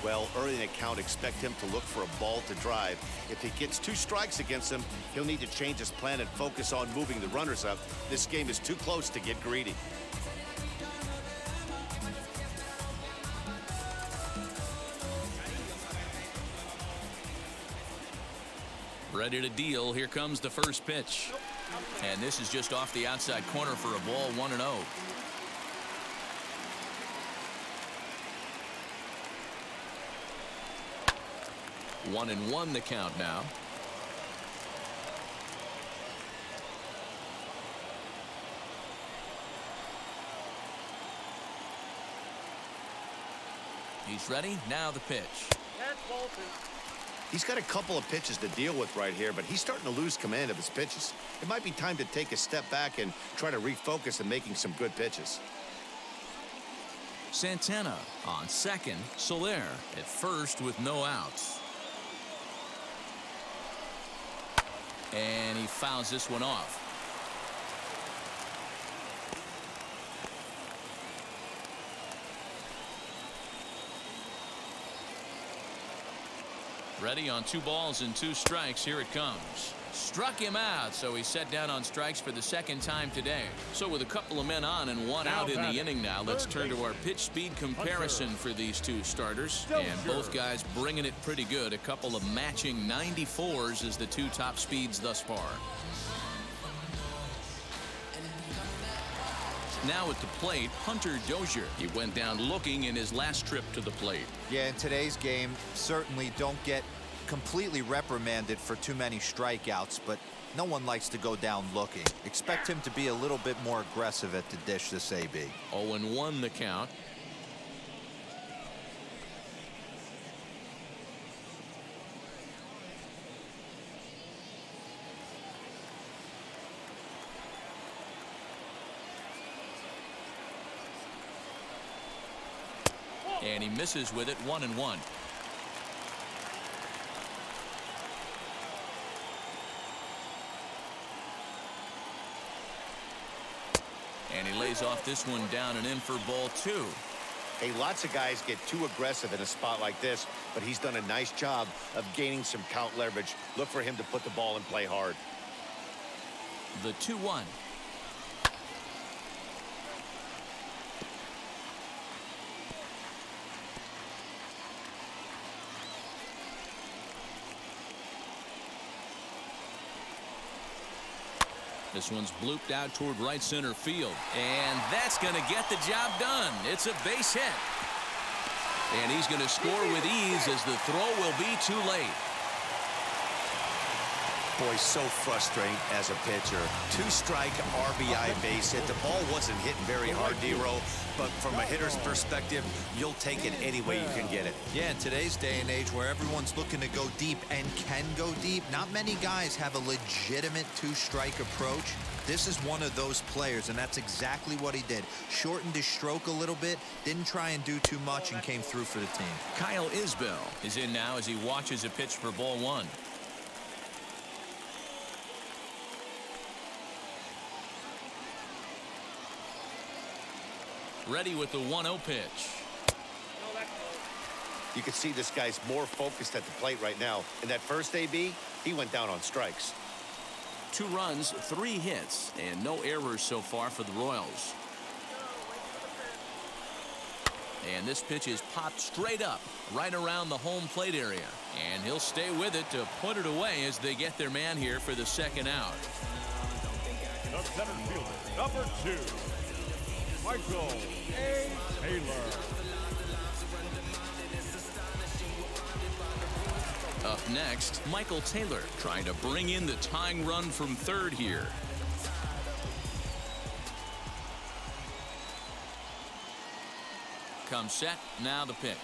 Speaker 2: Well, early in the count, expect him to look for a ball to drive. If he gets 2 strikes against him, he'll need to change his plan and focus on moving the runners up. This game is too close to get greedy.
Speaker 1: Ready to deal. Here comes the first pitch. And this is just off the outside corner for a ball, 1-0. One and one the count now. He's ready. Now the pitch.
Speaker 2: He's got a couple of pitches to deal with right here, but he's starting to lose command of his pitches. It might be time to take a step back and try to refocus on making some good pitches.
Speaker 1: Santana on second. Soler at first with no outs. And he fouls this one off. Ready on 2 balls and 2 strikes. Here it comes. Struck him out, so he's set down on strikes for the 2nd time today. So with a couple of men on and 1 out in the inning now, let's turn to our pitch speed comparison for these 2 starters. And both guys bringing it pretty good. A couple of matching 94s as the 2 top speeds thus far. Now at the plate, Hunter Dozier. He went down looking in his last trip to the plate.
Speaker 4: Yeah, in today's game, certainly don't get completely reprimanded for too many strikeouts, but no one likes to go down looking. Expect him to be a little bit more aggressive at the dish this AB.
Speaker 1: 0-1 the count. And he misses with it. 1-1. And he lays off this one down and in for ball 2.
Speaker 2: Hey, lots of guys get too aggressive in a spot like this, but he's done a nice job of gaining some count leverage. Look for him to put the ball in play hard.
Speaker 1: The 2-1. This one's blooped out toward right center field. And that's going to get the job done. It's a base hit. And he's going to score with ease as the throw will be too late.
Speaker 2: Boy, so frustrating as a pitcher. Two-strike RBI base hit. The ball wasn't hitting very hard, D-Row, but from a hitter's perspective, you'll take it any way you can get it.
Speaker 4: Yeah, in today's day and age where everyone's looking to go deep and can go deep, not many guys have a legitimate two-strike approach. This is one of those players, and that's exactly what he did. Shortened his stroke a little bit, didn't try and do too much, and came through for the team.
Speaker 1: Kyle Isbell is in now as he watches a pitch for ball 1. Ready with the 1-0 pitch.
Speaker 2: You can see this guy's more focused at the plate right now. In that first AB, he went down on strikes.
Speaker 1: 2 runs, 3 hits, and no errors so far for the Royals. And this pitch is popped straight up, right around the home plate area. And he'll stay with it to put it away as they get their man here for the second out.
Speaker 3: The center fielder, number 2, Michael A. Taylor.
Speaker 1: Up next, Michael Taylor trying to bring in the tying run from third here. Comes set, now the pitch.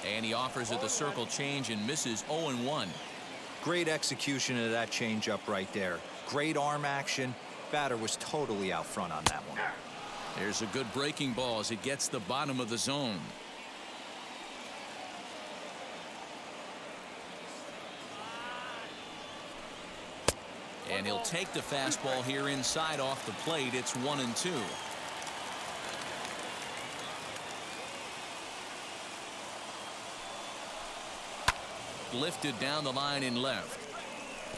Speaker 1: And he offers it the circle change and misses 0-1.
Speaker 4: Great execution of that changeup right there. Great arm action. Batter was totally out front on that one.
Speaker 1: There's a good breaking ball as it gets the bottom of the zone. And he'll take the fastball here inside off the plate. It's 1-2. Lifted down the line in left.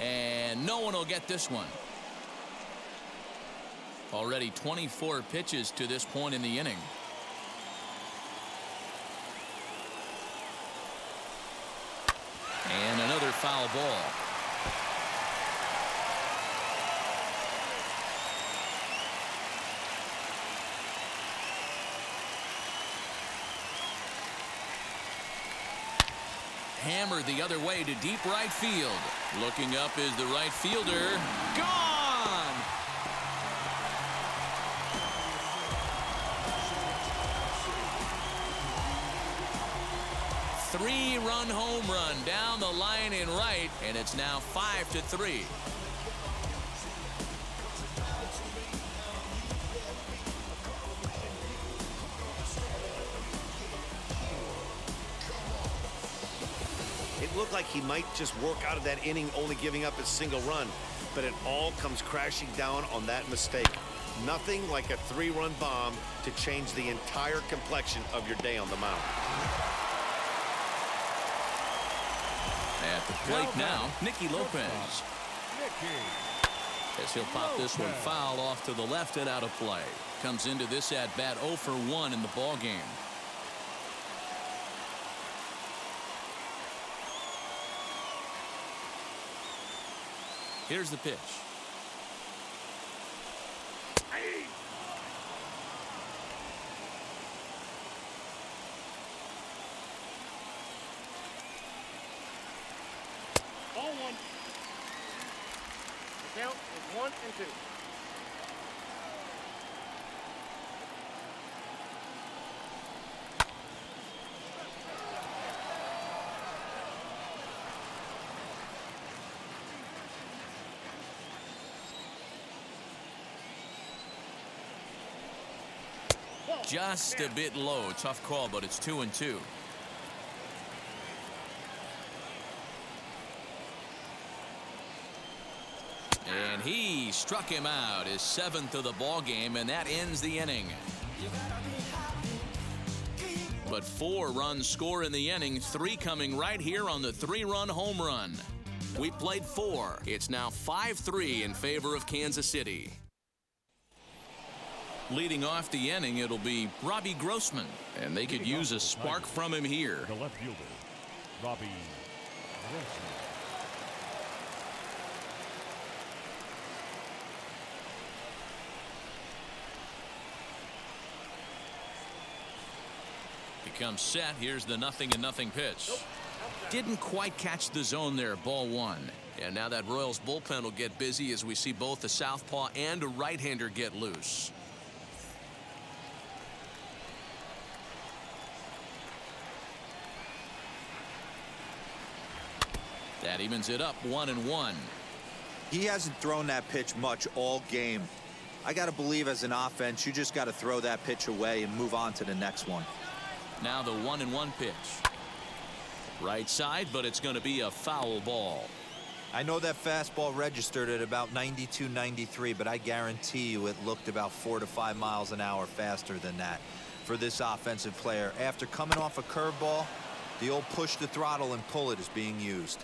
Speaker 1: And no one will get this one. Already 24 pitches to this point in the inning. And another foul ball. Hammered the other way to deep right field. Looking up is the right fielder. Gone! Three-run home run down the line in right, and it's now 5-3.
Speaker 2: It looked like he might just work out of that inning, only giving up a single run, but it all comes crashing down on that mistake. Nothing like a 3-run bomb to change the entire complexion of your day on the mound.
Speaker 1: At the plate now, Nicky Lopez. As he'll pop this one foul off to the left and out of play. Comes into this at bat 0 for 1 in the ball game. Here's the pitch.
Speaker 5: Ball 1. The count is 1-2.
Speaker 1: Just a bit low. Tough call, but it's 2-2. And he struck him out, his 7th of the ball game, and that ends the inning. But 4 runs score in the inning, 3 coming right here on the 3-run home run. We played 4. It's now 5-3 in favor of Kansas City. Leading off the inning, it'll be Robbie Grossman, and they could use a spark from him here.
Speaker 3: The left fielder, Robbie Grossman.
Speaker 1: He comes set. Here's the 0-0 pitch. Didn't quite catch the zone there. Ball 1. And now that Royals bullpen will get busy as we see both a southpaw and a right-hander get loose. That evens it up 1-1.
Speaker 4: He hasn't thrown that pitch much all game. I got to believe as an offense, you just got to throw that pitch away and move on to the next one.
Speaker 1: Now the 1-1 pitch. Right side, but it's going to be a foul ball.
Speaker 4: I know that fastball registered at about 92, 93, but I guarantee you it looked about 4 to 5 miles an hour faster than that for this offensive player. After coming off a curveball, the old push the throttle and pull it is being used.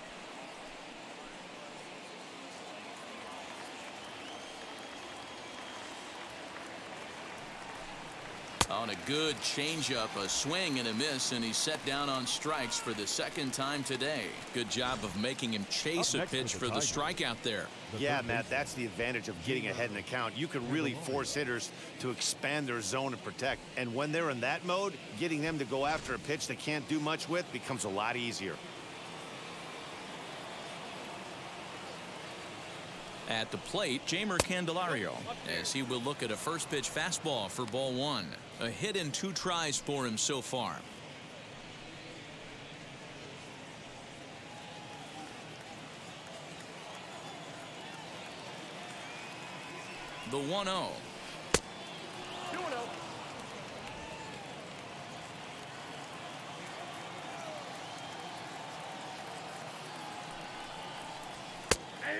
Speaker 1: On a good changeup, a swing and a miss, and he's set down on strikes for the 2nd time today. Good job of making him chase a pitch for the strikeout there.
Speaker 2: Yeah, Matt, that's the advantage of getting ahead in the count. You can really force hitters to expand their zone and protect. And when they're in that mode, getting them to go after a pitch they can't do much with becomes a lot easier.
Speaker 1: At the plate, Jeimer Candelario, as he will look at a first pitch fastball for ball 1. A hit in 2 tries for him so far. The 1-0.
Speaker 5: 2-0.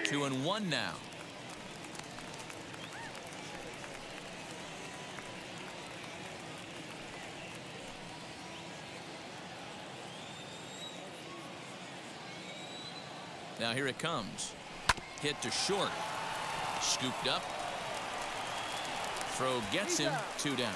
Speaker 1: Two and 1 now. Now here it comes. Hit to short. Scooped up. Throw gets him. 2 down.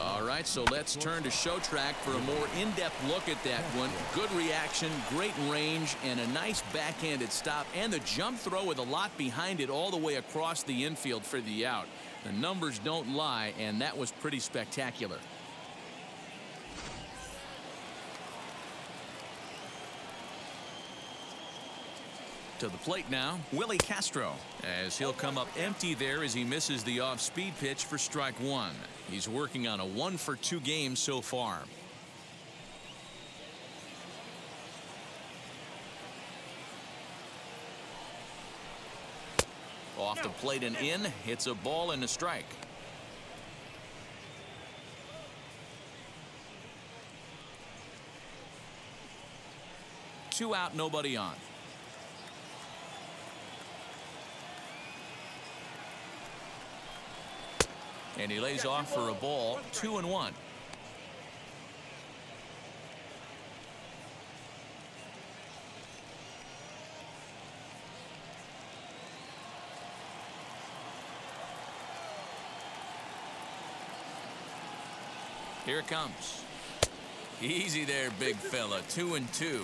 Speaker 1: All right, so let's turn to show track for a more in-depth look at that one. Good reaction, great range, and a nice backhanded stop, and the jump throw with a lot behind it all the way across the infield for the out. The numbers don't lie, and that was pretty spectacular. To the plate now, Willie Castro, as he'll come up empty there as he misses the off-speed pitch for strike 1. He's working on a 1-for-2 game so far. Off the plate and in, hits a ball and a strike. Two out, nobody on. And he lays off for a ball. 2-1. Here it comes. Easy there, big fella. 2-2.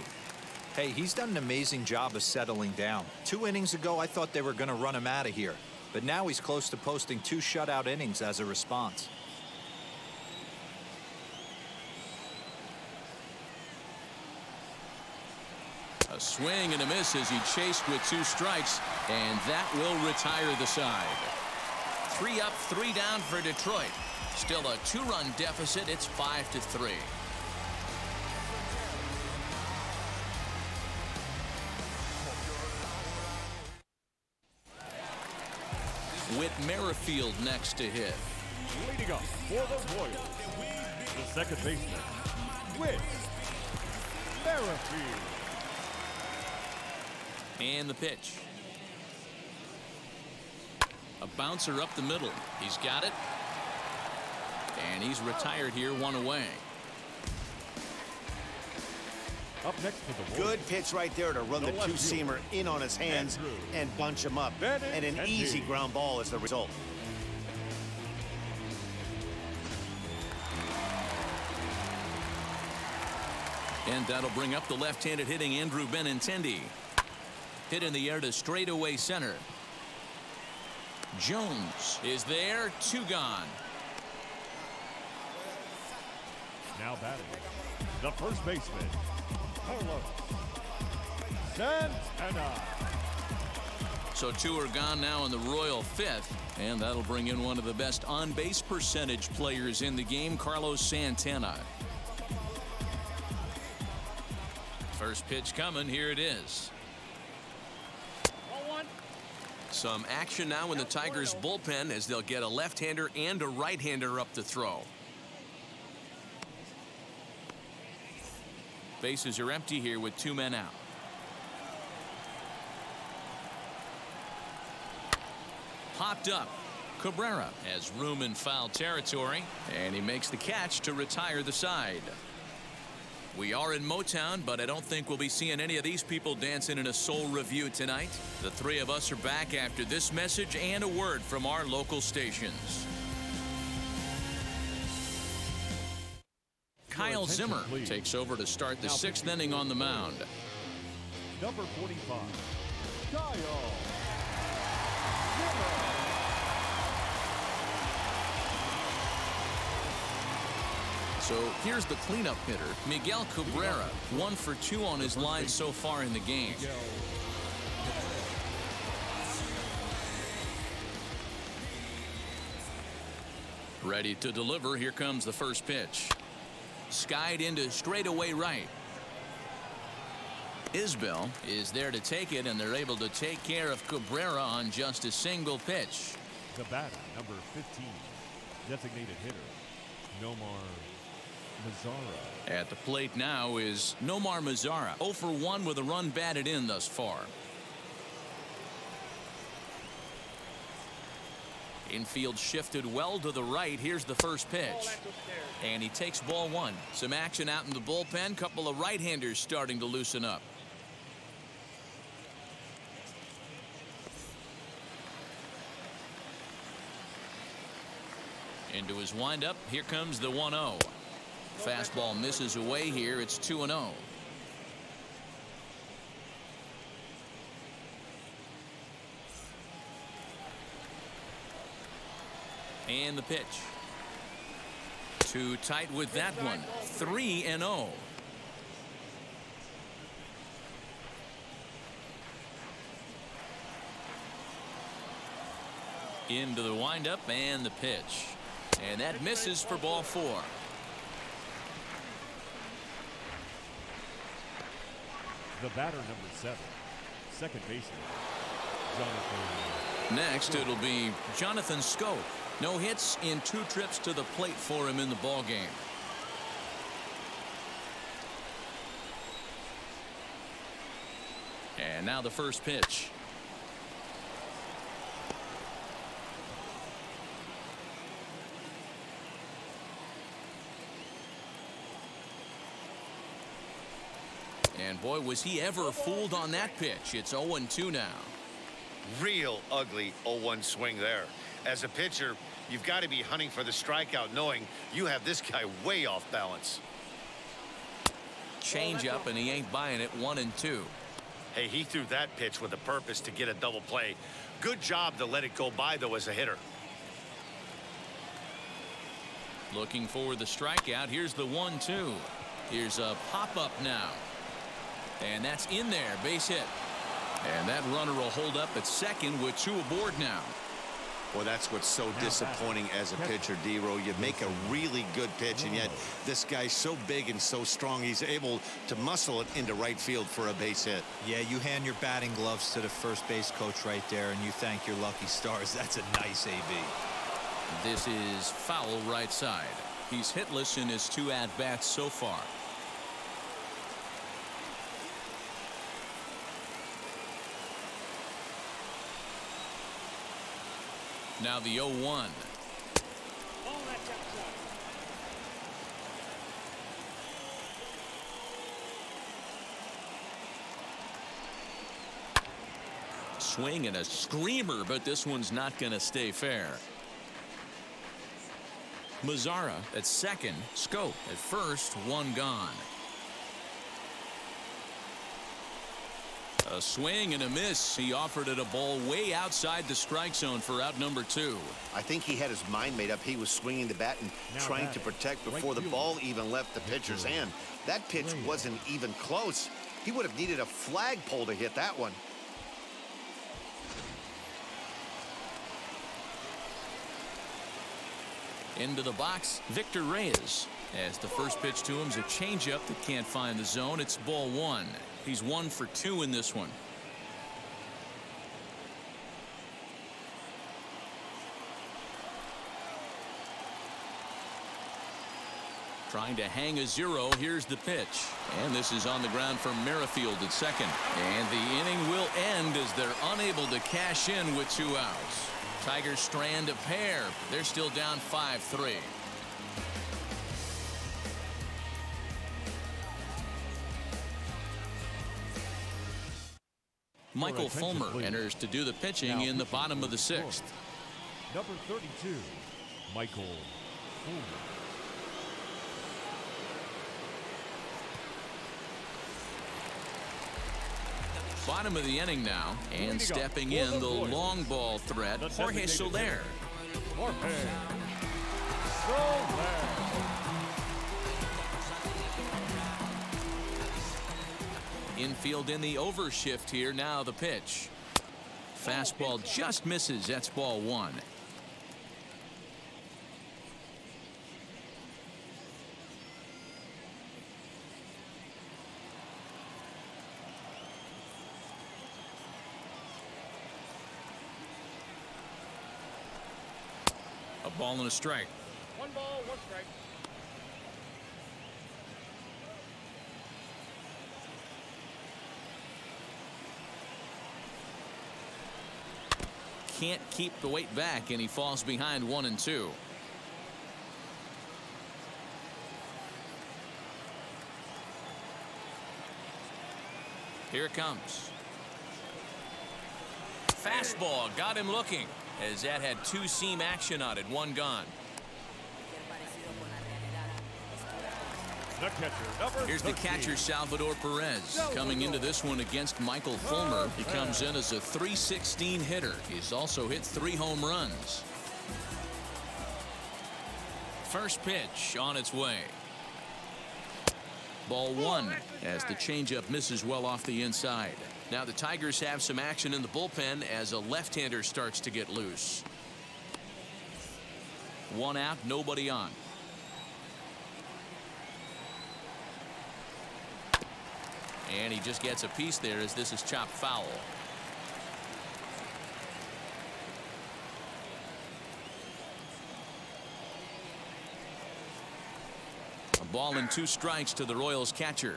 Speaker 4: Hey, he's done an amazing job of settling down. 2 innings ago, I thought they were going to run him out of here. But now he's close to posting 2 shutout innings as a response.
Speaker 1: A swing and a miss as he chased with 2 strikes, and that will retire the side. 3 up, 3 down for Detroit. Still a 2-run deficit. It's 5-3. Whit Merrifield next to hit.
Speaker 3: Leading up for the Royals, the second baseman, Whit Therapy.
Speaker 1: And the pitch. A bouncer up the middle. He's got it. And he's retired here, one away.
Speaker 3: Up next for the
Speaker 2: Good
Speaker 3: Warriors.
Speaker 2: pitch right there to run the two-seamer in on his hands and bunch him up. And an easy ground ball is the result.
Speaker 1: And that'll bring up the left-handed hitting Andrew Benintendi. Hit in the air to straightaway center. Jones is there, 2 gone.
Speaker 3: Now batting, the first baseman, Carlos Santana.
Speaker 1: So 2 are gone now in the Royal 5th, and that'll bring in one of the best on-base percentage players in the game, Carlos Santana. First pitch coming, here it is. Some action now in the Tigers bullpen as they'll get a left-hander and a right-hander up to throw. Bases are empty here with 2 men out. Popped up. Cabrera has room in foul territory, and he makes the catch to retire the side. We are in Motown, but I don't think we'll be seeing any of these people dancing in a soul review tonight. The 3 of us are back after this message and a word from our local stations. Kyle Zimmer takes over to start the 6th inning on the mound.
Speaker 3: Number 45, Kyle Zimmer.
Speaker 1: So here's the cleanup hitter, Miguel Cabrera, 1 for 2 on his line so far in the game. Ready to deliver. Here comes the first pitch. Skied into straightaway right. Isbell is there to take it, and they're able to take care of Cabrera on just a single pitch.
Speaker 3: The batter, number 15, designated hitter, Nomar Mazara.
Speaker 1: At the plate now is Nomar Mazara, 0 for 1 with a run batted in thus far. Infield shifted well to the right. Here's the first pitch. And he takes ball 1. Some action out in the bullpen. Couple of right-handers starting to loosen up. Into his windup. Here comes the 1-0. Fastball misses away here. It's 2-0. And the pitch. Too tight with that one. 3-0. Into the windup and the pitch. And that misses for ball 4.
Speaker 3: The batter, number 7, second baseman, Jonathan.
Speaker 1: Next, it'll be Jonathan Scope. No hits in 2 trips to the plate for him in the ball game. And now the first pitch. And boy, was he ever fooled on that pitch. It's 0-2 now.
Speaker 2: Real ugly 0-1 swing there. As a pitcher, you've got to be hunting for the strikeout, knowing you have this guy way off balance.
Speaker 1: Change up, and he ain't buying it. 1-2.
Speaker 2: Hey, he threw that pitch with a purpose to get a double play. Good job to let it go by, though, as a hitter.
Speaker 1: Looking for the strikeout. Here's the 1-2. Here's a pop-up now. And that's in there. Base hit. And that runner will hold up at second with 2 aboard now.
Speaker 2: Well, that's what's so disappointing as a pitcher, D-Row. You make a really good pitch, and yet this guy's so big and so strong, he's able to muscle it into right field for a base hit.
Speaker 4: Yeah, you hand your batting gloves to the first base coach right there, and you thank your lucky stars. That's a nice AB.
Speaker 1: This is foul right side. He's hitless in his 2 at-bats so far. Now the 0-1. Swing and a screamer, but this one's not going to stay fair. Mazzara at second, Scope at first, one gone. A swing and a miss. He offered it a ball way outside the strike zone for out number 2.
Speaker 2: I think he had his mind made up. He was swinging the bat and trying to protect before the ball even left the pitcher's hand. That pitch wasn't even close. He would have needed a flagpole to hit that one.
Speaker 1: Into the box, Victor Reyes. As the first pitch to him is a changeup that can't find the zone. It's ball 1. He's 1 for 2 in this one. Trying to hang a 0. Here's the pitch. And this is on the ground for Merrifield at second. And the inning will end as they're unable to cash in with 2 outs. Tigers strand a pair. They're still down 5-3. Michael Fulmer enters to do the pitching in the bottom of the 6th.
Speaker 3: Number 32, Michael Fulmer.
Speaker 1: Bottom of the inning now, and stepping in the long ball threat, Jorge Soler. Infield in the overshift here. Now the pitch. Fastball just misses. That's ball 1. A ball and a strike.
Speaker 5: 1 ball, 1 strike.
Speaker 1: Can't keep the weight back, and he falls behind 1 and 2. Here it comes. Fastball got him looking, as that had 2-seam action on it. 1 gone.
Speaker 3: The catcher, number
Speaker 1: Here's the
Speaker 3: 13.
Speaker 1: catcher, Salvador Perez. Coming into this one against Michael Fulmer. He comes in as a .316 hitter. He's also hit 3 home runs. First pitch on its way. Ball 1 as the changeup misses well off the inside. Now the Tigers have some action in the bullpen as a left-hander starts to get loose. 1 out, nobody on. And he just gets a piece there as this is chopped foul. A ball and 2 strikes to the Royals catcher.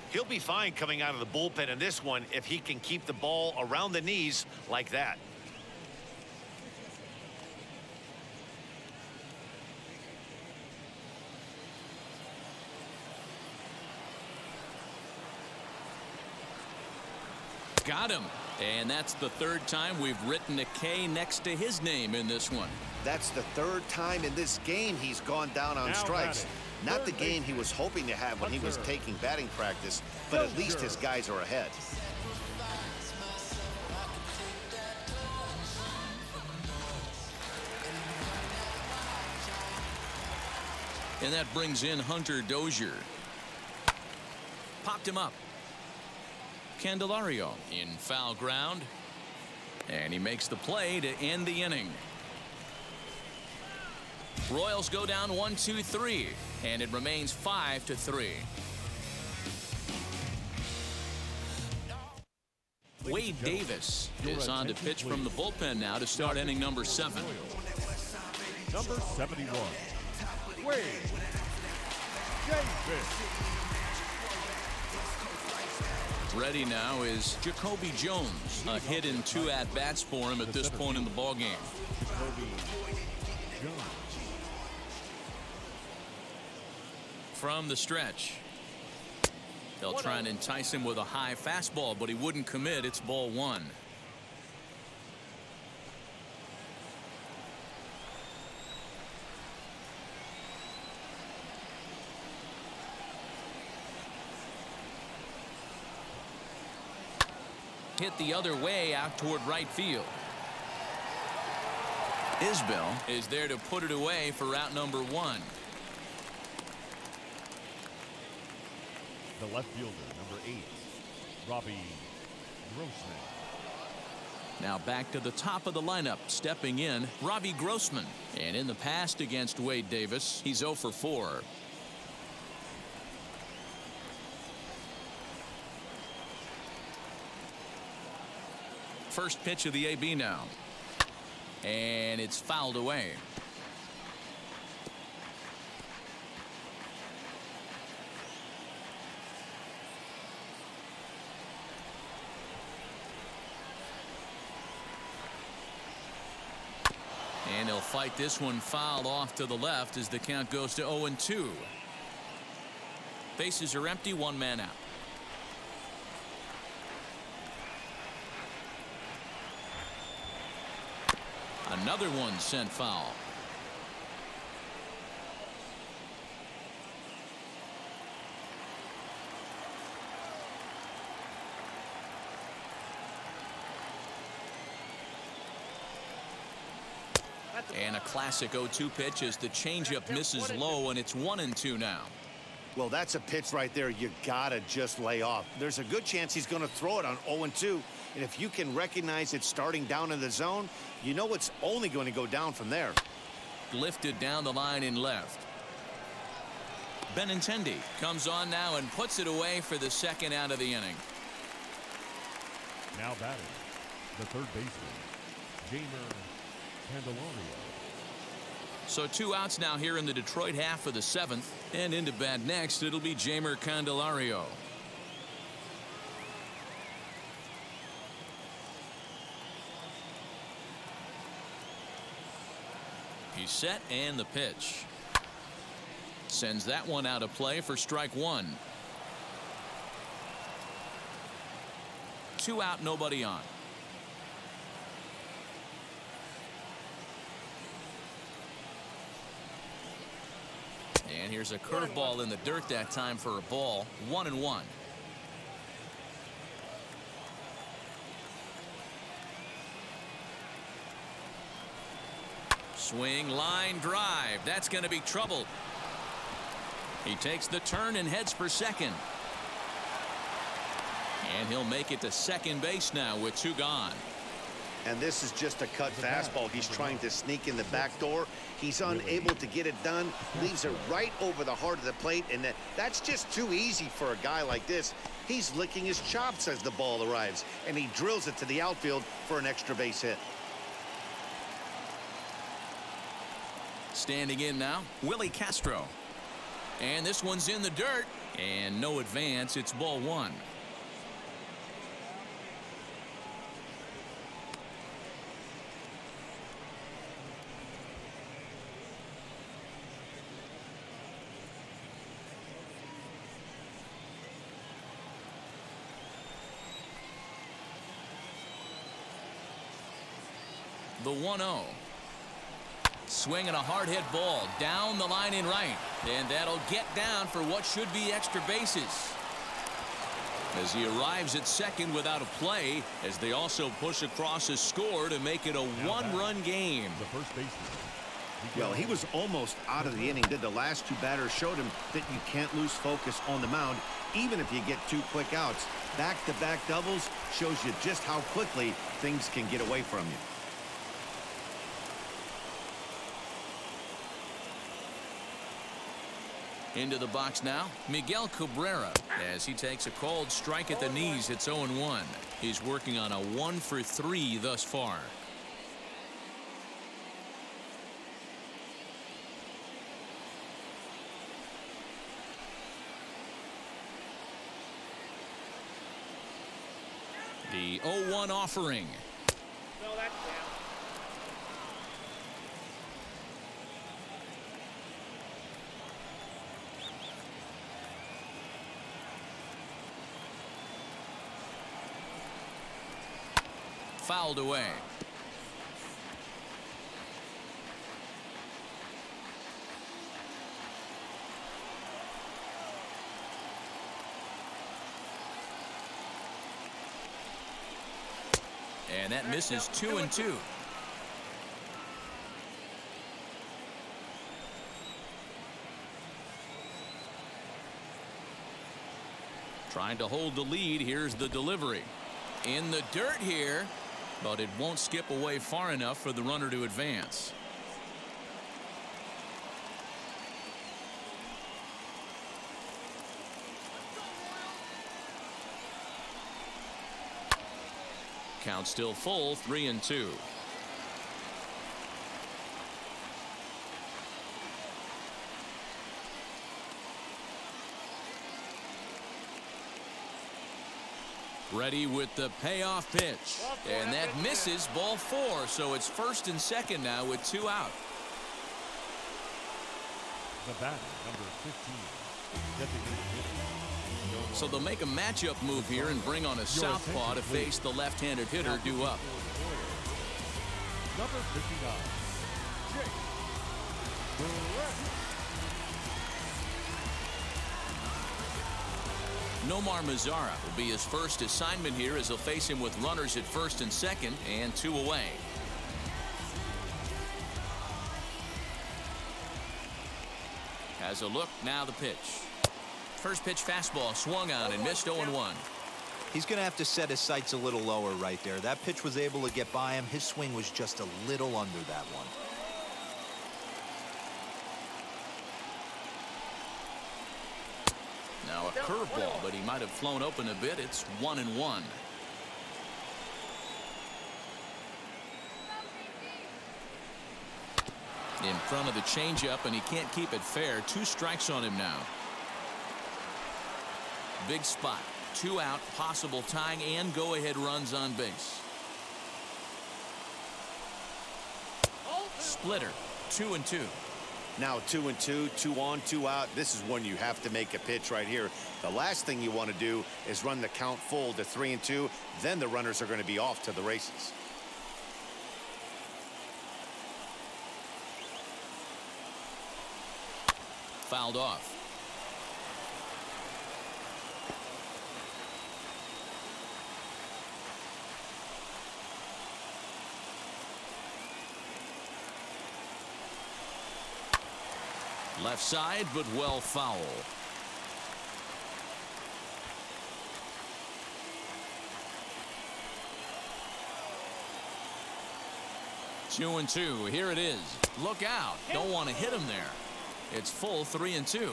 Speaker 2: He'll be fine coming out of the bullpen in this one if he can keep the ball around the knees like that.
Speaker 1: Got him. And that's the 3rd time we've written a K next to his name in this one.
Speaker 2: That's the 3rd time in this game he's gone down on strikes. Not the game he was hoping to have when he was taking batting practice, but at least his guys are ahead.
Speaker 1: And that brings in Hunter Dozier. Popped him up. Candelario in foul ground. And he makes the play to end the inning. Royals go down 1-2-3, and it remains 5-3. Wade Davis is on to pitch from the bullpen now to start inning number 7.
Speaker 3: Number 71, Wade Davis.
Speaker 1: Ready now is Jacoby Jones. A hit in 2 at-bats for him at this point in the ballgame.
Speaker 3: Jacoby Jones.
Speaker 1: From the stretch. They'll try and entice him with a high fastball, but he wouldn't commit. It's ball one. Hit the other way out toward right field. Isbell is there to put it away for out number one.
Speaker 3: The left fielder, number 8, Robbie Grossman.
Speaker 1: Now back to the top of the lineup, stepping in, Robbie Grossman. And in the past against Wade Davis, he's 0 for 4. First pitch of the AB now. And it's fouled away. And he'll fight this one fouled off to the left as the count goes to 0-2. Bases are empty, one man out. Another one sent foul. And a classic 0-2 pitch as the changeup misses low, and it's 1-2 now.
Speaker 2: Well, that's a pitch right there you gotta just lay off. There's a good chance he's going to throw it on 0-2, and if you can recognize it starting down in the zone, you know it's only going to go down from there.
Speaker 1: Lifted down the line in left. Benintendi comes on now and puts it away for the second out of the inning.
Speaker 3: Now batting, the third baseman, Jamer Candelario.
Speaker 1: So 2 outs now here in the Detroit half of the 7th, and into bat next it'll be Jamer Candelario. He's set, and the pitch sends that one out of play for strike one. 2 out, nobody on. And here's a curveball in the dirt that time for a ball. 1-1. Swing, line drive. That's going to be trouble. He takes the turn and heads for second. And he'll make it to second base now with 2 gone.
Speaker 2: And this is just a cut fastball. He's trying to sneak in the back door. He's unable to get it done. Leaves it right over the heart of the plate. And that's just too easy for a guy like this. He's licking his chops as the ball arrives. And he drills it to the outfield for an extra base hit.
Speaker 1: Standing in now, Willie Castro. And this one's in the dirt. And no advance. It's ball one. The 1-0. Swinging a hard hit ball down the line in right. And that'll get down for what should be extra bases. As he arrives at second without a play, as they also push across a score to make it a one-run game.
Speaker 3: The first baseman.
Speaker 2: Well, he was almost out of the inning. The last 2 batters showed him that you can't lose focus on the mound, even if you get 2 quick outs. Back-to-back doubles shows you just how quickly things can get away from you.
Speaker 1: Into the box now, Miguel Cabrera, as he takes a called strike at the knees. It's 0-1. He's working on a 1 for 3 thus far. The 0-1 offering.
Speaker 5: No, that's down.
Speaker 1: fouled away. And that misses 2-2. Trying to hold the lead. Here's the delivery. In the dirt here, but it won't skip away far enough for the runner to advance. Count still full, 3-2. Ready with the payoff pitch. And that misses, ball 4. So it's first and second now with 2 out.
Speaker 3: The batter, number 15, designated hitter.
Speaker 1: So they'll make a matchup move here and bring on a southpaw to face the left-handed hitter due up.
Speaker 3: Number 59, Jake Brett.
Speaker 1: Nomar Mazara will be his first assignment here as he'll face him with runners at first and second and 2 away. Has a look, now the pitch. First pitch fastball swung on and missed 0-1.
Speaker 4: He's going to have to set his sights a little lower right there. That pitch was able to get by him. His swing was just a little under that one.
Speaker 1: Now a curveball, but he might have flown open a bit. It's 1-1. In front of the changeup, and he can't keep it fair. 2 strikes on him now. Big spot. 2 out, possible tying and go-ahead runs on base. Splitter, 2-2.
Speaker 2: Now 2-2, 2 on, 2 out. This is when you have to make a pitch right here. The last thing you want to do is run the count full to 3-2. Then the runners are going to be off to the races.
Speaker 1: Fouled off. Left side, but well foul. Two and 2. Here it is. Look out. Don't want to hit him there. It's full 3-2.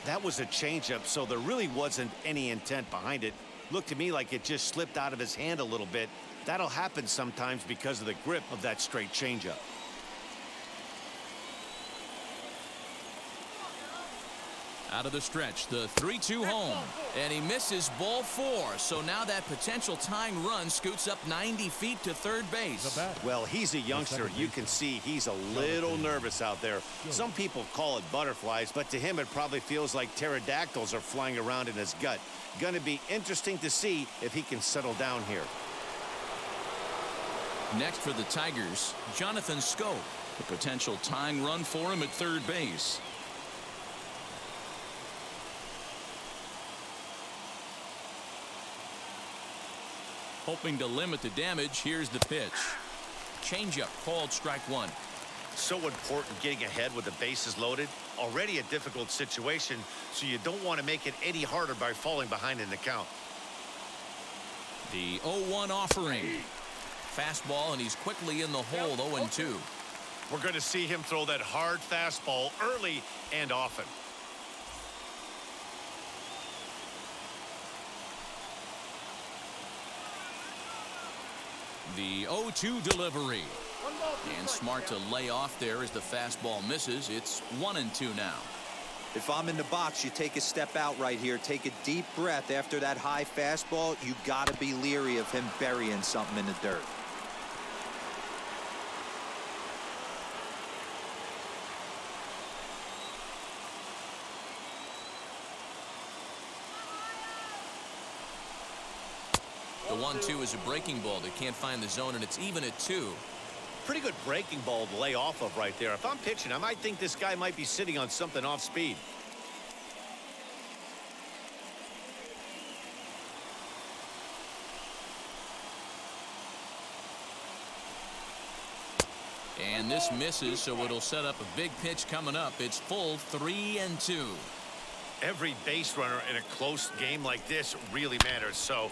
Speaker 2: That was a changeup, so there really wasn't any intent behind it. Looked to me like it just slipped out of his hand a little bit. That'll happen sometimes because of the grip of that straight changeup.
Speaker 1: Out of the stretch, the 3-2 home, and he misses ball 4. So now that potential tying run scoots up 90 feet to third base.
Speaker 2: Well, he's a youngster. You can see he's a little nervous out there. Some people call it butterflies, but to him it probably feels like pterodactyls are flying around in his gut. Gonna be interesting to see if he can settle down here.
Speaker 1: Next for the Tigers, Jonathan Scope. The potential tying run for him at third base. Hoping to limit the damage. Here's the pitch. Changeup called strike 1.
Speaker 2: So important getting ahead with the bases loaded. Already a difficult situation, so you don't want to make it any harder by falling behind in the count.
Speaker 1: The 0-1 offering. Fastball, and he's quickly in the hole. 0-2.
Speaker 2: We're going to see him throw that hard fastball early and often.
Speaker 1: The 0-2 delivery. And smart to lay off there as the fastball misses. It's 1-2 now.
Speaker 4: If I'm in the box, you take a step out right here. Take a deep breath after that high fastball. You got to be leery of him burying something in the dirt.
Speaker 1: The 1-2 is a breaking ball. They can't find the zone, and it's even at 2.
Speaker 2: Pretty good breaking ball to lay off of right there. If I'm pitching, I might think this guy might be sitting on something off speed.
Speaker 1: And this misses, so it'll set up a big pitch coming up. It's full 3-2.
Speaker 2: Every base runner in a close game like this really matters. So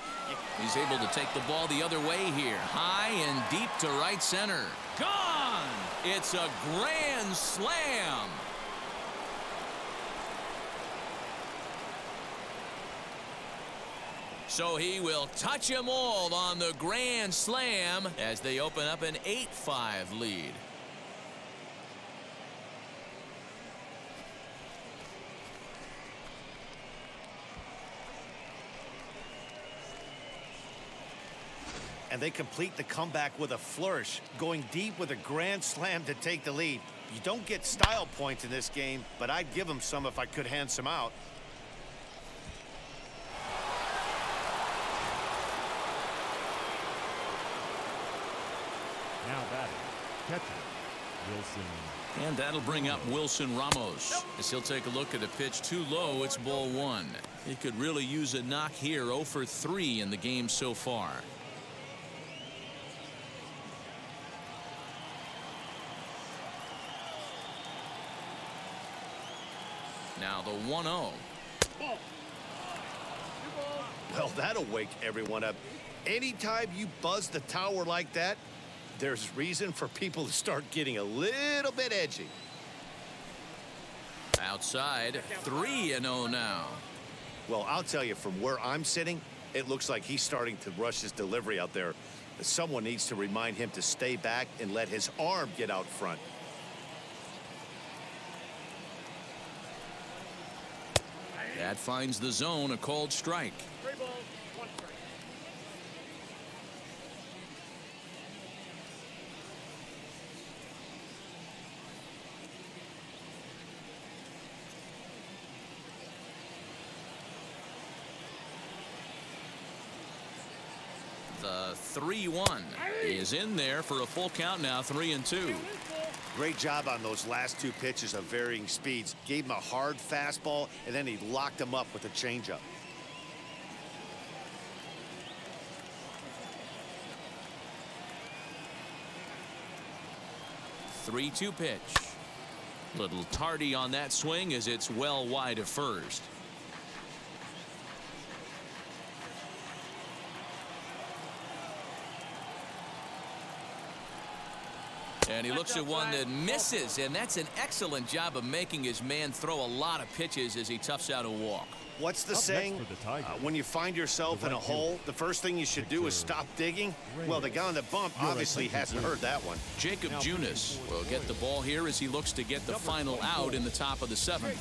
Speaker 1: he's able to take the ball the other way here. High and deep to right center. Gone! It's a grand slam. So he will touch them all on the grand slam as they open up an 8-5 lead.
Speaker 2: And they complete the comeback with a flourish, going deep with a grand slam to take the lead. You don't get style points in this game, but I'd give them some if I could hand some out.
Speaker 3: Now batting, catcher, Wilson.
Speaker 1: And that'll bring up Wilson Ramos. As he'll take a look at a pitch too low, it's ball 1. He could really use a knock here. 0 for 3 in the game so far. Now the 1-0.
Speaker 2: Well, that'll wake everyone up. Anytime you buzz the tower like that, there's reason for people to start getting a little bit edgy.
Speaker 1: Outside, 3-0 now.
Speaker 2: Well, I'll tell you, from where I'm sitting, it looks like he's starting to rush his delivery out there. Someone needs to remind him to stay back and let his arm get out front.
Speaker 1: That finds the zone, a called strike.
Speaker 5: 3 balls, 1 strike.
Speaker 1: The 3-1 is in there for a full count now, 3-2.
Speaker 2: Great job on those last 2 pitches of varying speeds. Gave him a hard fastball, and then he locked him up with a changeup.
Speaker 1: The 3-2 pitch. Little tardy on that swing as it's well wide of first. And he looks at one that misses, and that's an excellent job of making his man throw a lot of pitches as he toughs out a walk.
Speaker 2: What's the
Speaker 3: Up
Speaker 2: saying?
Speaker 3: next for the Tigers,
Speaker 2: When you find yourself in a hole, the first thing you should do is stop digging. Well, the guy on the bump obviously hasn't heard that one.
Speaker 1: Jacob Junis will get the ball here as he looks to get the final out in the top of the 7th.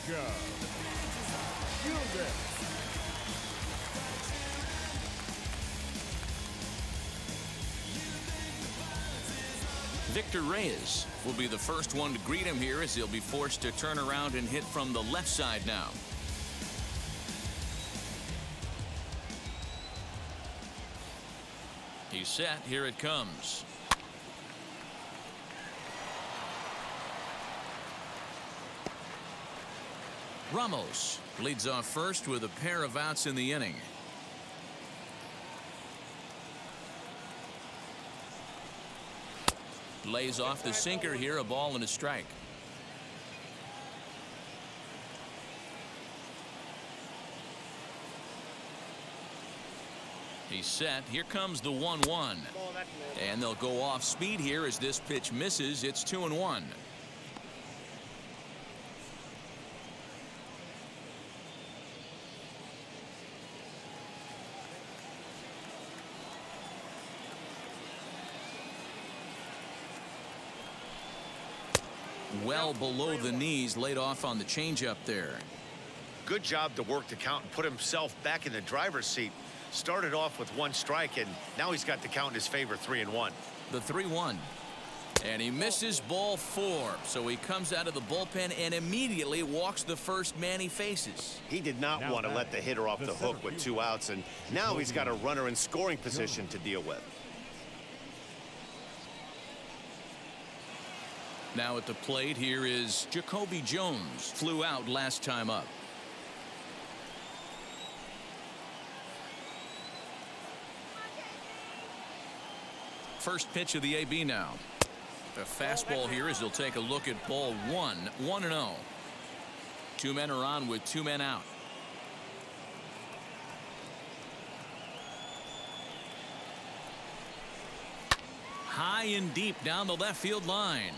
Speaker 1: Victor Reyes will be the first one to greet him here as he'll be forced to turn around and hit from the left side now. He's set. Here it comes. Ramos leads off first with a pair of outs in the inning. Lays off the sinker here, a ball and a strike. He's set. Here comes the 1-1. And they'll go off speed here as this pitch misses. It's 2-1. Well below the knees, laid off on the changeup there.
Speaker 2: Good job to work the count and put himself back in the driver's seat. Started off with 1 strike, and now he's got the count in his favor, 3-1.
Speaker 1: The 3-1. And he misses ball 4. So he comes out of the bullpen and immediately walks the first man he faces.
Speaker 2: He did not want to let the hitter off the hook with 2 outs, and now he's got a runner in scoring position to deal with.
Speaker 1: Now at the plate here is Jacoby Jones. Flew out last time up. First pitch of the AB now. The fastball here as he'll take a look at ball 1. 1-0. 2 men are on with 2 men out. High and deep down the left field line.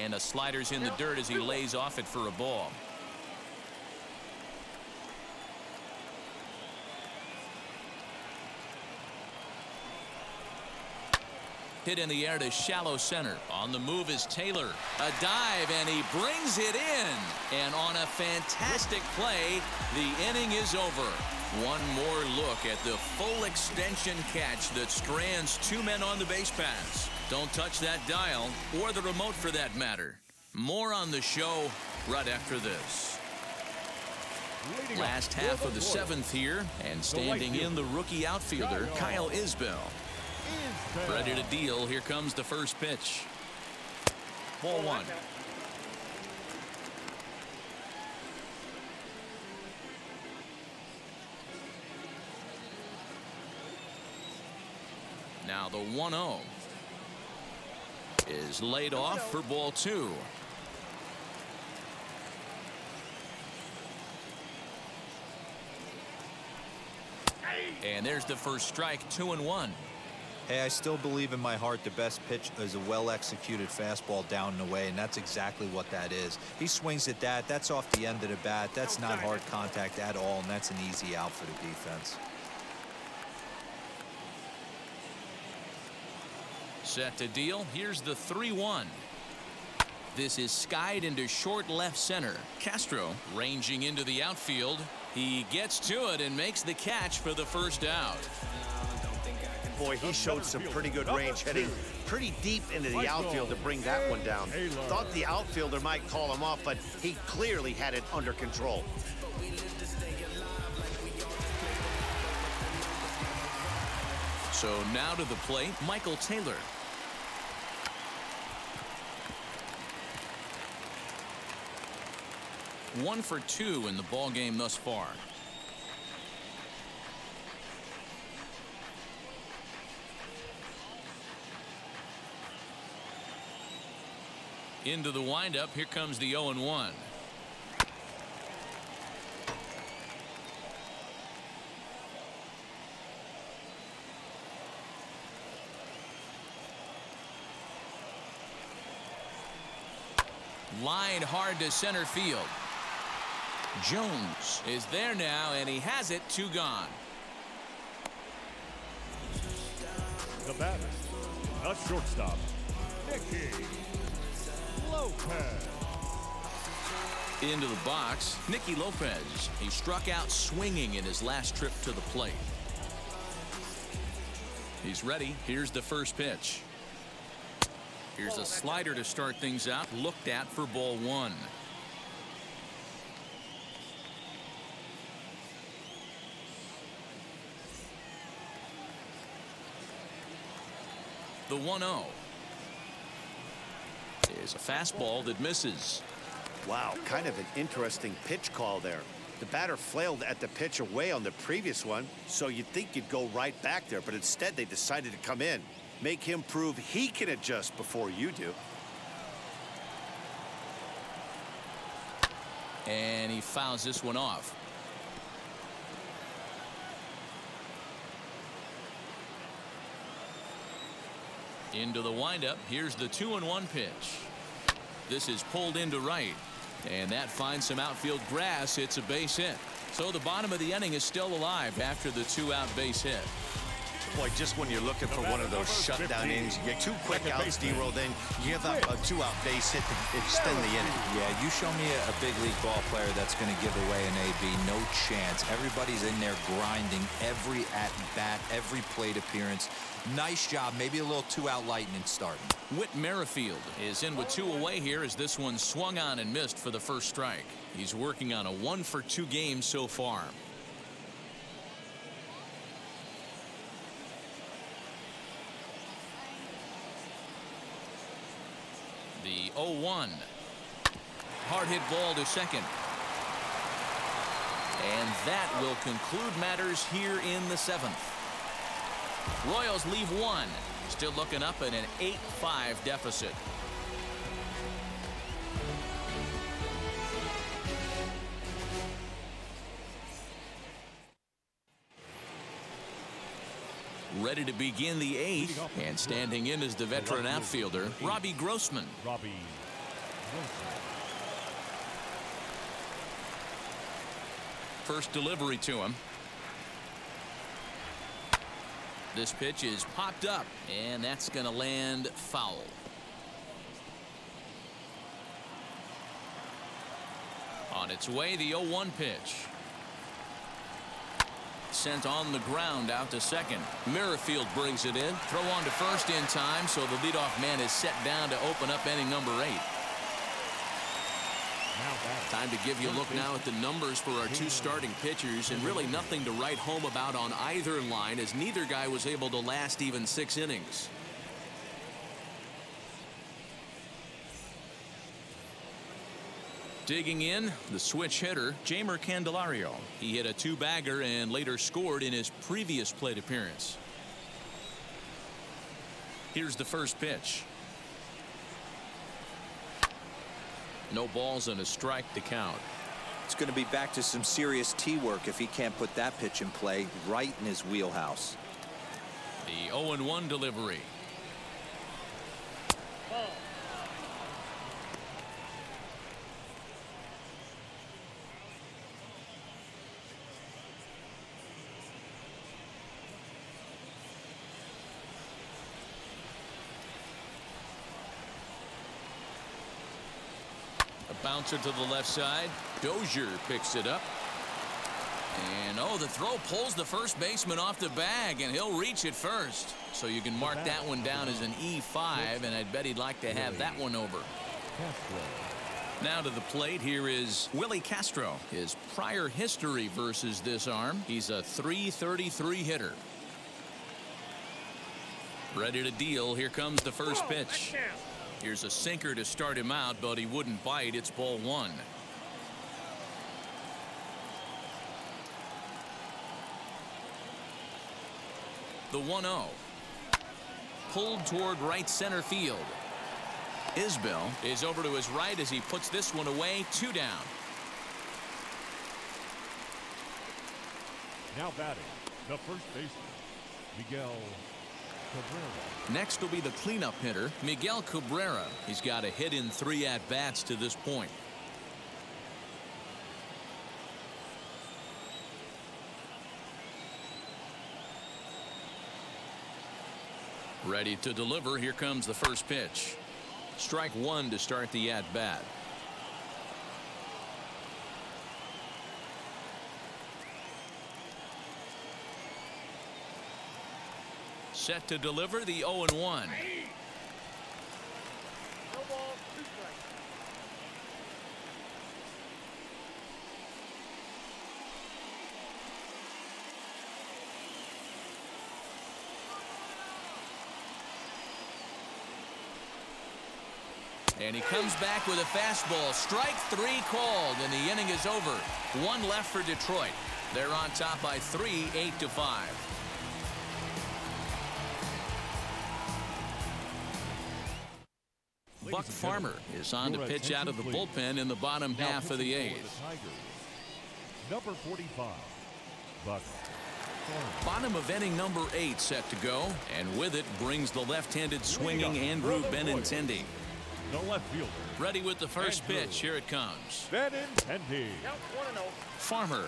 Speaker 1: And a slider's in the dirt as he lays off it for a ball. Hit in the air to shallow center. On the move is Taylor. A dive, and he brings it in. And on a fantastic play, the inning is over. One more look at the full extension catch that strands 2 men on the base paths. Don't touch that dial, or the remote for that matter. More on the show right after this. Last half of the 7th here, and standing in the rookie outfielder, Kyle Isbell. Ready to deal. Here comes the first pitch. Ball 1. Now the 1-0 is laid off for ball 2. And there's the first strike. 2-1.
Speaker 4: Hey, I still believe in my heart the best pitch is a well-executed fastball down and away, and that's exactly what that is. He swings at that. That's off the end of the bat. That's not hard contact at all, and that's an easy out for the defense.
Speaker 1: Set to deal. Here's the 3-1. This is skied into short left center. Castro ranging into the outfield. He gets to it and makes the catch for the first out.
Speaker 2: Boy, he showed some pretty good range, heading pretty deep into the outfield to bring that one down. Thought the outfielder might call him off, but he clearly had it under control.
Speaker 1: So now to the plate, Michael Taylor. One for 2 in the ball game thus far. Into the windup. Here comes the 0-1. Line hard to center field. Jones is there now, and he has it. 2 gone.
Speaker 3: The batter, a shortstop, Nicky Lopez.
Speaker 1: Into the box, Nicky Lopez. He struck out swinging in his last trip to the plate. He's ready. Here's the first pitch. Here's a slider to start things out. Looked at for ball 1. The 1-0 is a fastball that misses.
Speaker 2: Wow, kind of an interesting pitch call there. The batter flailed at the pitch away on the previous one, so you'd think you'd go right back there, but instead they decided to come in. Make him prove he can adjust before you do.
Speaker 1: And he fouls this one off. Into the windup. Here's the 2-1 pitch. This is pulled into right, and that finds some outfield grass. It's a base hit. So the bottom of the inning is still alive after the 2-out base hit.
Speaker 2: Boy, just when you're looking for one of those shutdown innings, you get 2 quick outs, D-roll, then you give up a 2-out base hit to extend the inning.
Speaker 4: Yeah, you show me a big league ball player that's going to give away an AB, no chance. Everybody's in there grinding every at-bat, every plate appearance. Nice job. Maybe a little 2-out lightning starting.
Speaker 1: Whit Merrifield is in with 2 away here as this one swung on and missed for the first strike. He's working on a 1-for-2 game so far. The 0-1. Hard hit ball to second. And that will conclude matters here in the 7th. Royals leave 1. Still looking up at an 8-5 deficit. Ready to begin the 8th, and standing in is the veteran outfielder, Robbie Grossman. First delivery to him. This pitch is popped up, and that's going to land foul. On its way, the 0-1 pitch. Sent on the ground out to second. Merrifield brings it in. Throw on to first in time, so the leadoff man is set down to open up inning number 8. Time to give you a look now at the numbers for our 2 starting pitchers, and really nothing to write home about on either line, as neither guy was able to last even 6 innings. Digging in, the switch hitter, Jeimer Candelario. He hit a 2-bagger and later scored in his previous plate appearance. Here's the first pitch. No balls and a strike to count.
Speaker 4: It's going to be back to some serious tee work if he can't put that pitch in play right in his wheelhouse.
Speaker 1: The 0-1 delivery. Bouncer to the left side. Dozier picks it up. And oh, the throw pulls the first baseman off the bag, and he'll reach it first. So you can mark that one down as an E5, and I'd bet he'd like to have that one over. Now to the plate, here is Willie Castro. His prior history versus this arm, he's a .333 hitter. Ready to deal. Here comes the first pitch. Here's a sinker to start him out, but he wouldn't bite. It's ball 1. The 1-0. Pulled toward right center field. Isbell is over to his right as he puts this one away. 2 down.
Speaker 3: Now batting, the first baseman, Miguel Cabrera.
Speaker 1: Next will be the cleanup hitter, Miguel Cabrera. He's got a hit in 3 at-bats to this point. Ready to deliver. Here comes the first pitch. Strike 1 to start the at-bat. Set to deliver, the 0-1.
Speaker 5: No ball, 2 strikes.
Speaker 1: And he comes back with a fastball. Strike 3 called, and the inning is over. 1 left for Detroit. They're on top by 3, 8-5. Buck Farmer is on to pitch out of the bullpen in the bottom half of the 8th.
Speaker 3: Number 45, Buck Farmer.
Speaker 1: Bottom of inning number 8 set to go, and with it brings the left-handed swinging Andrew Benintendi.
Speaker 3: The left fielder.
Speaker 1: Ready with the first pitch. Here it comes.
Speaker 3: Benintendi.
Speaker 5: Count 1-0.
Speaker 1: Farmer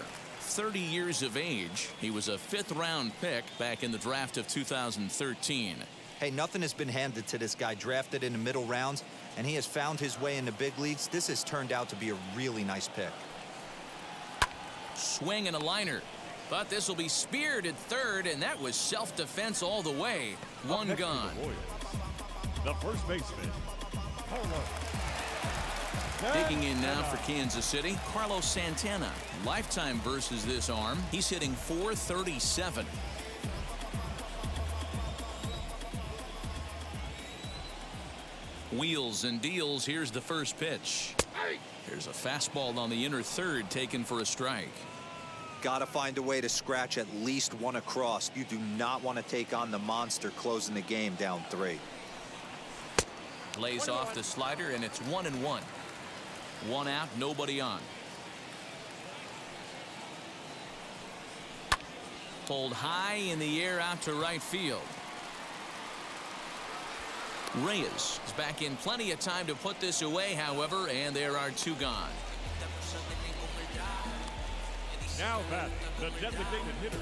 Speaker 1: 30 years of age. He was a 5th-round pick back in the draft of 2013.
Speaker 4: Hey, nothing has been handed to this guy. Drafted in the middle rounds, and he has found his way in the big leagues. This has turned out to be a really nice pick.
Speaker 1: Swing and a liner. But this will be speared at third, and that was self-defense all the way. One gone.
Speaker 3: The first baseman, Carlos.
Speaker 1: Digging in now for Kansas City, Carlos Santana. Lifetime versus this arm. He's hitting .437. Wheels and deals. Here's the first pitch. There's a fastball on the inner third taken for a strike.
Speaker 4: Got to find a way to scratch at least one across. You do not want to take on the monster closing the game down 3.
Speaker 1: Lays off the slider, and it's 1-1. 1 out, nobody on. Pulled high in the air out to right field. Reyes is back in plenty of time to put this away, however, and there are 2 gone.
Speaker 3: Now back, the designated hitter,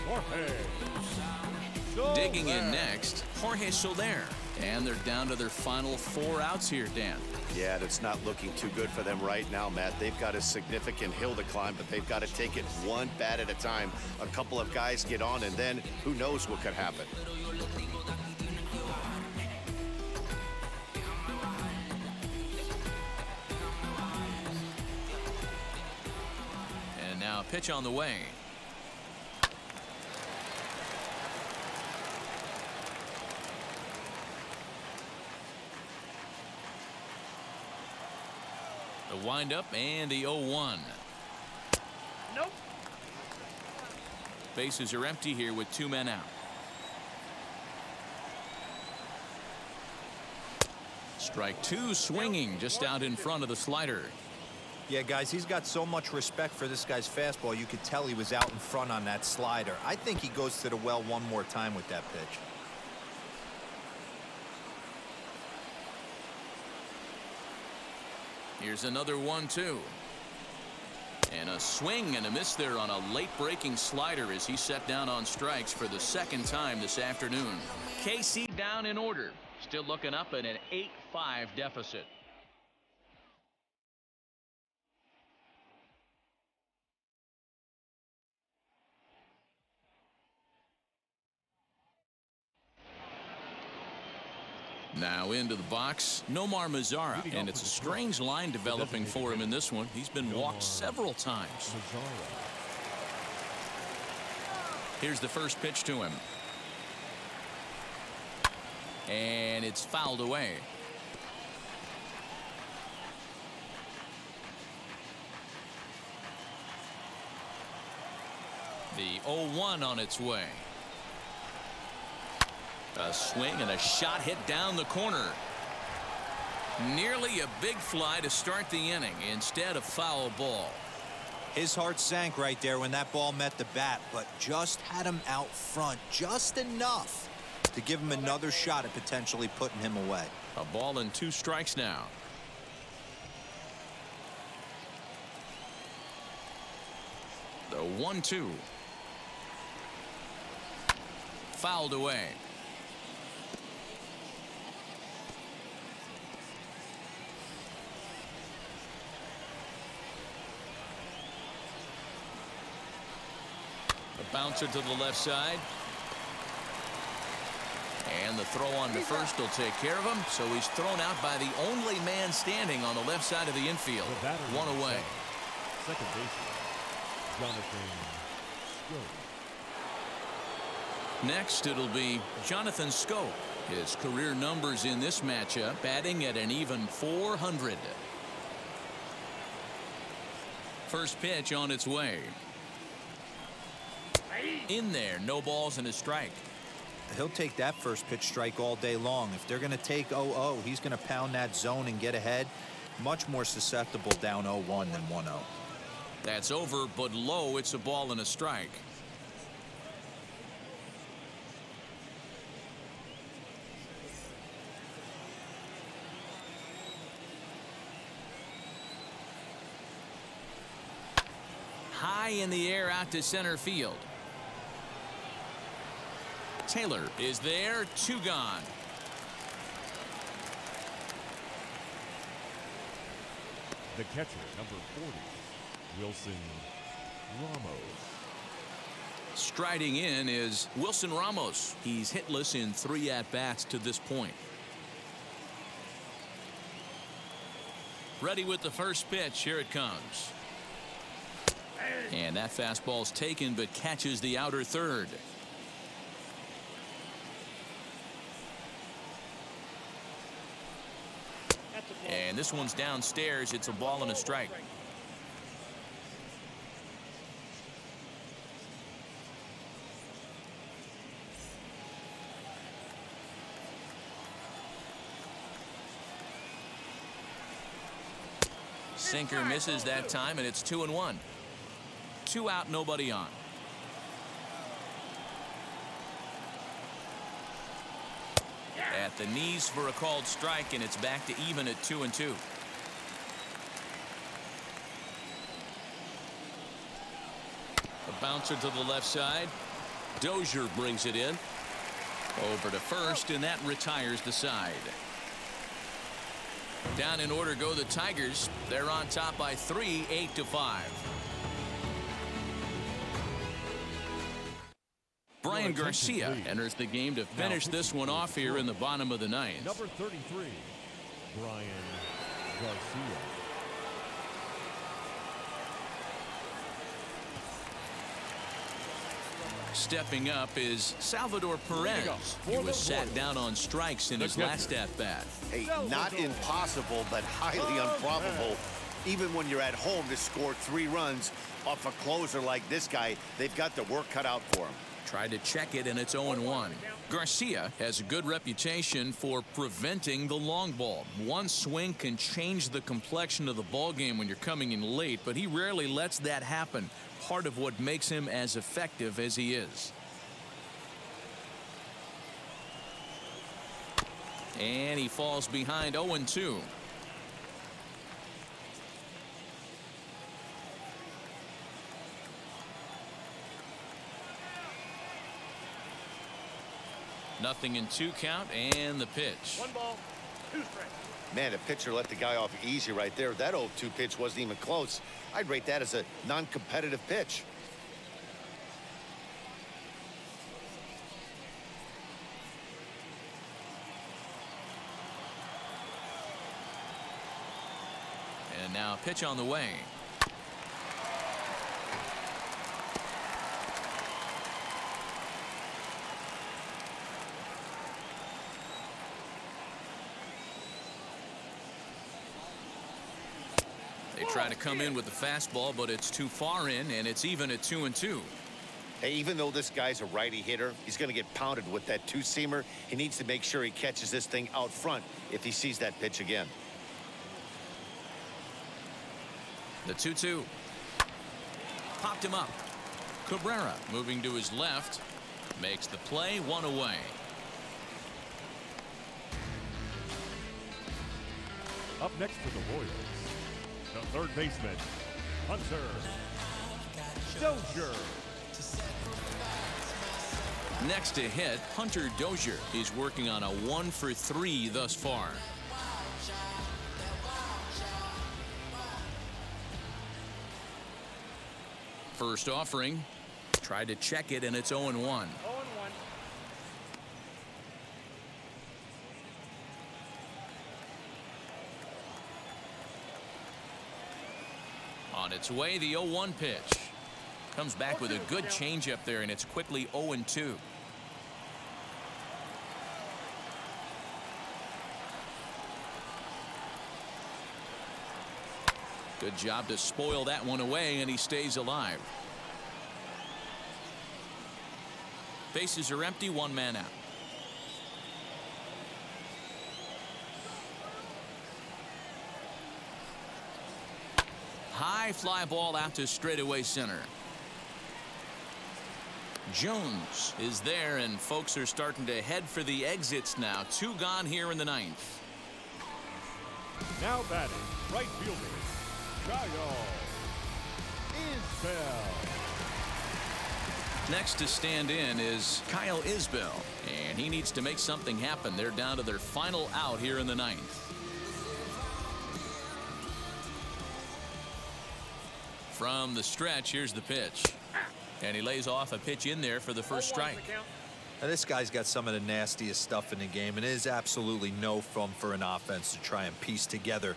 Speaker 3: Jorge.
Speaker 1: Digging in next, Jorge Soler. And they're down to their final 4 outs here, Dan.
Speaker 2: Yeah, that's not looking too good for them right now, Matt. They've got a significant hill to climb, but they've got to take it one bat at a time. A couple of guys get on, and then who knows what could happen.
Speaker 1: And now a pitch on the way. The windup and the 0-1.
Speaker 5: Nope.
Speaker 1: Bases are empty here with 2 men out. Strike 2 swinging just out in front of the slider.
Speaker 4: Yeah, guys, he's got so much respect for this guy's fastball. You could tell he was out in front on that slider. I think he goes to the well one more time with that pitch.
Speaker 1: Here's another 1-2. And a swing and a miss there on a late breaking slider as he set down on strikes for the 2nd time this afternoon. KC down in order. Still looking up at an 8-5 deficit. Now into the box, Nomar Mazara, and it's a strange line developing for him in this one. He's been walked several times. Here's the first pitch to him. And it's fouled away. The 0-1 on its way. A swing and a shot hit down the corner. Nearly a big fly to start the inning. Instead, a foul ball.
Speaker 4: His heart sank right there when that ball met the bat, but just had him out front just enough to give him another shot at potentially putting him away.
Speaker 1: A ball and 2 strikes now. The 1-2. Fouled away. Bouncer to the left side. And the throw on to first will take care of him. So he's thrown out by the only man standing on the left side of the infield. 1 away.
Speaker 3: Second baseman, Jonathan Schoop.
Speaker 1: Next, it'll be Jonathan Schoop. His career numbers in this matchup, batting at an even .400. First pitch on its way. In there, no balls and a strike.
Speaker 4: He'll take that first pitch strike all day long. If they're going to take 0-0, he's going to pound that zone and get ahead. Much more susceptible down 0-1 than 1-0.
Speaker 1: That's over, but low. It's a ball and a strike. High high in the air out to center field. Taylor is there, 2 gone.
Speaker 3: The catcher, number 40, Wilson Ramos.
Speaker 1: Striding in is Wilson Ramos. He's hitless in 3 at-bats to this point. Ready with the first pitch. Here it comes. And that fastball's taken but catches the outer third. And this one's downstairs. It's a ball and a strike. Sinker misses that time, and it's 2-1. 2 out, nobody on. At the knees for a called strike, and it's back to even at 2-2. A bouncer to the left side. Dozier brings it in. Over to first, and that retires the side. Down in order go the Tigers. They're on top by 3, 8-5. Brian Garcia enters the game to finish this one off here in the bottom of the 9th.
Speaker 3: Number 33, Brian Garcia.
Speaker 1: Stepping up is Salvador Perez. He was sat down on strikes in his last at-bat.
Speaker 2: Hey, not impossible, but highly improbable. Even when you're at home to score 3 runs off a closer like this guy, they've got the work cut out for him.
Speaker 1: Tried to check it, and it's 0-1. Garcia has a good reputation for preventing the long ball. One swing can change the complexion of the ball game when you're coming in late, but he rarely lets that happen. Part of what makes him as effective as he is. And he falls behind 0-2. Nothing in 2 count, and the pitch.
Speaker 5: 1 ball, 2 strikes.
Speaker 2: Man, the pitcher let the guy off easy right there. That 0-2 pitch wasn't even close. I'd rate that as a non-competitive pitch.
Speaker 1: And now a pitch on the way. They try to come in with the fastball, but it's too far in, and it's even at 2-2.
Speaker 2: Hey, even though this guy's a righty hitter, he's going to get pounded with that 2-seamer. He needs to make sure he catches this thing out front if he sees that pitch again.
Speaker 1: The 2-2. Popped him up. Cabrera moving to his left. Makes the play, 1 away.
Speaker 3: Up next to the Royals, the 3rd baseman, Hunter Dozier.
Speaker 1: Next to hit, Hunter Dozier is working on a 1-for-3 thus far. First offering. Tried to check it, and it's 0-1.
Speaker 5: 0-1.
Speaker 1: On its way, the 0-1 pitch. Comes back with a good changeup there, and it's quickly 0-2. Good job to spoil that one away, and he stays alive. Bases are empty, 1 man out. High fly ball out to straightaway center. Jones is there, and folks are starting to head for the exits now. 2 gone here in the 9th.
Speaker 3: Now batting, right fielder, Kyle Isbell.
Speaker 1: Next to stand in is Kyle Isbell, and he needs to make something happen. They're down to their final out here in the ninth. From the stretch, here's the pitch. And he lays off a pitch in there for the first strike.
Speaker 4: Now, this guy's got some of the nastiest stuff in the game, and it is absolutely no fun for an offense to try and piece together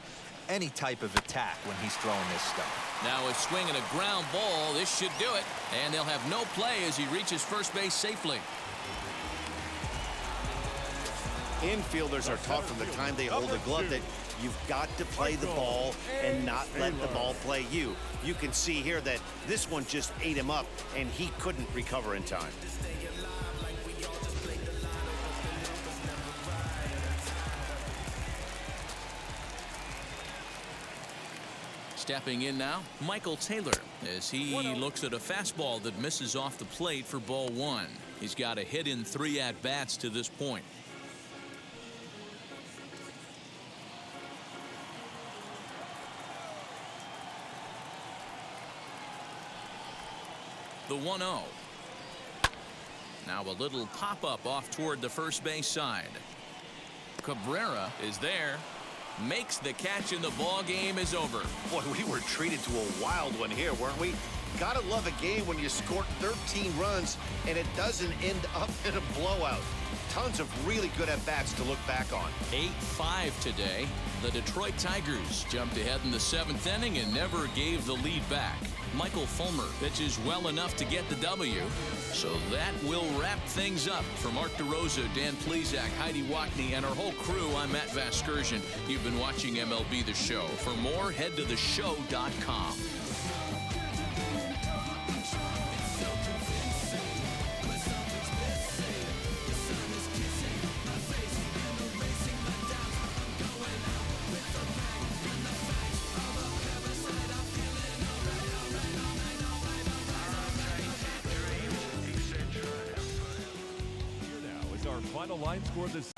Speaker 4: any type of attack when he's throwing this stuff.
Speaker 1: Now a swing and a ground ball. This should do it. And they'll have no play as he reaches first base safely.
Speaker 2: Infielders are taught from the time they hold the glove that you've got to play the ball and not let the ball play you. You can see here that this one just ate him up, and he couldn't recover in time.
Speaker 1: Stepping in now, Michael Taylor, as he looks at a fastball that misses off the plate for ball one. He's got a hit in 3 at-bats to this point. The 1-0. Now a little pop-up off toward the first base side. Cabrera is there. Makes the catch, and the ball game is over.
Speaker 2: Boy, we were treated to a wild one here, weren't we? Gotta love a game when you score 13 runs and it doesn't end up in a blowout. Tons of really good at-bats to look back on.
Speaker 1: 8-5 today. The Detroit Tigers jumped ahead in the 7th inning and never gave the lead back. Michael Fulmer pitches well enough to get the W. So that will wrap things up. For Mark DeRosa, Dan Plezak, Heidi Watney, and our whole crew, I'm Matt Vasgersian. You've been watching MLB The Show. For more, head to theshow.com.
Speaker 3: Final line score this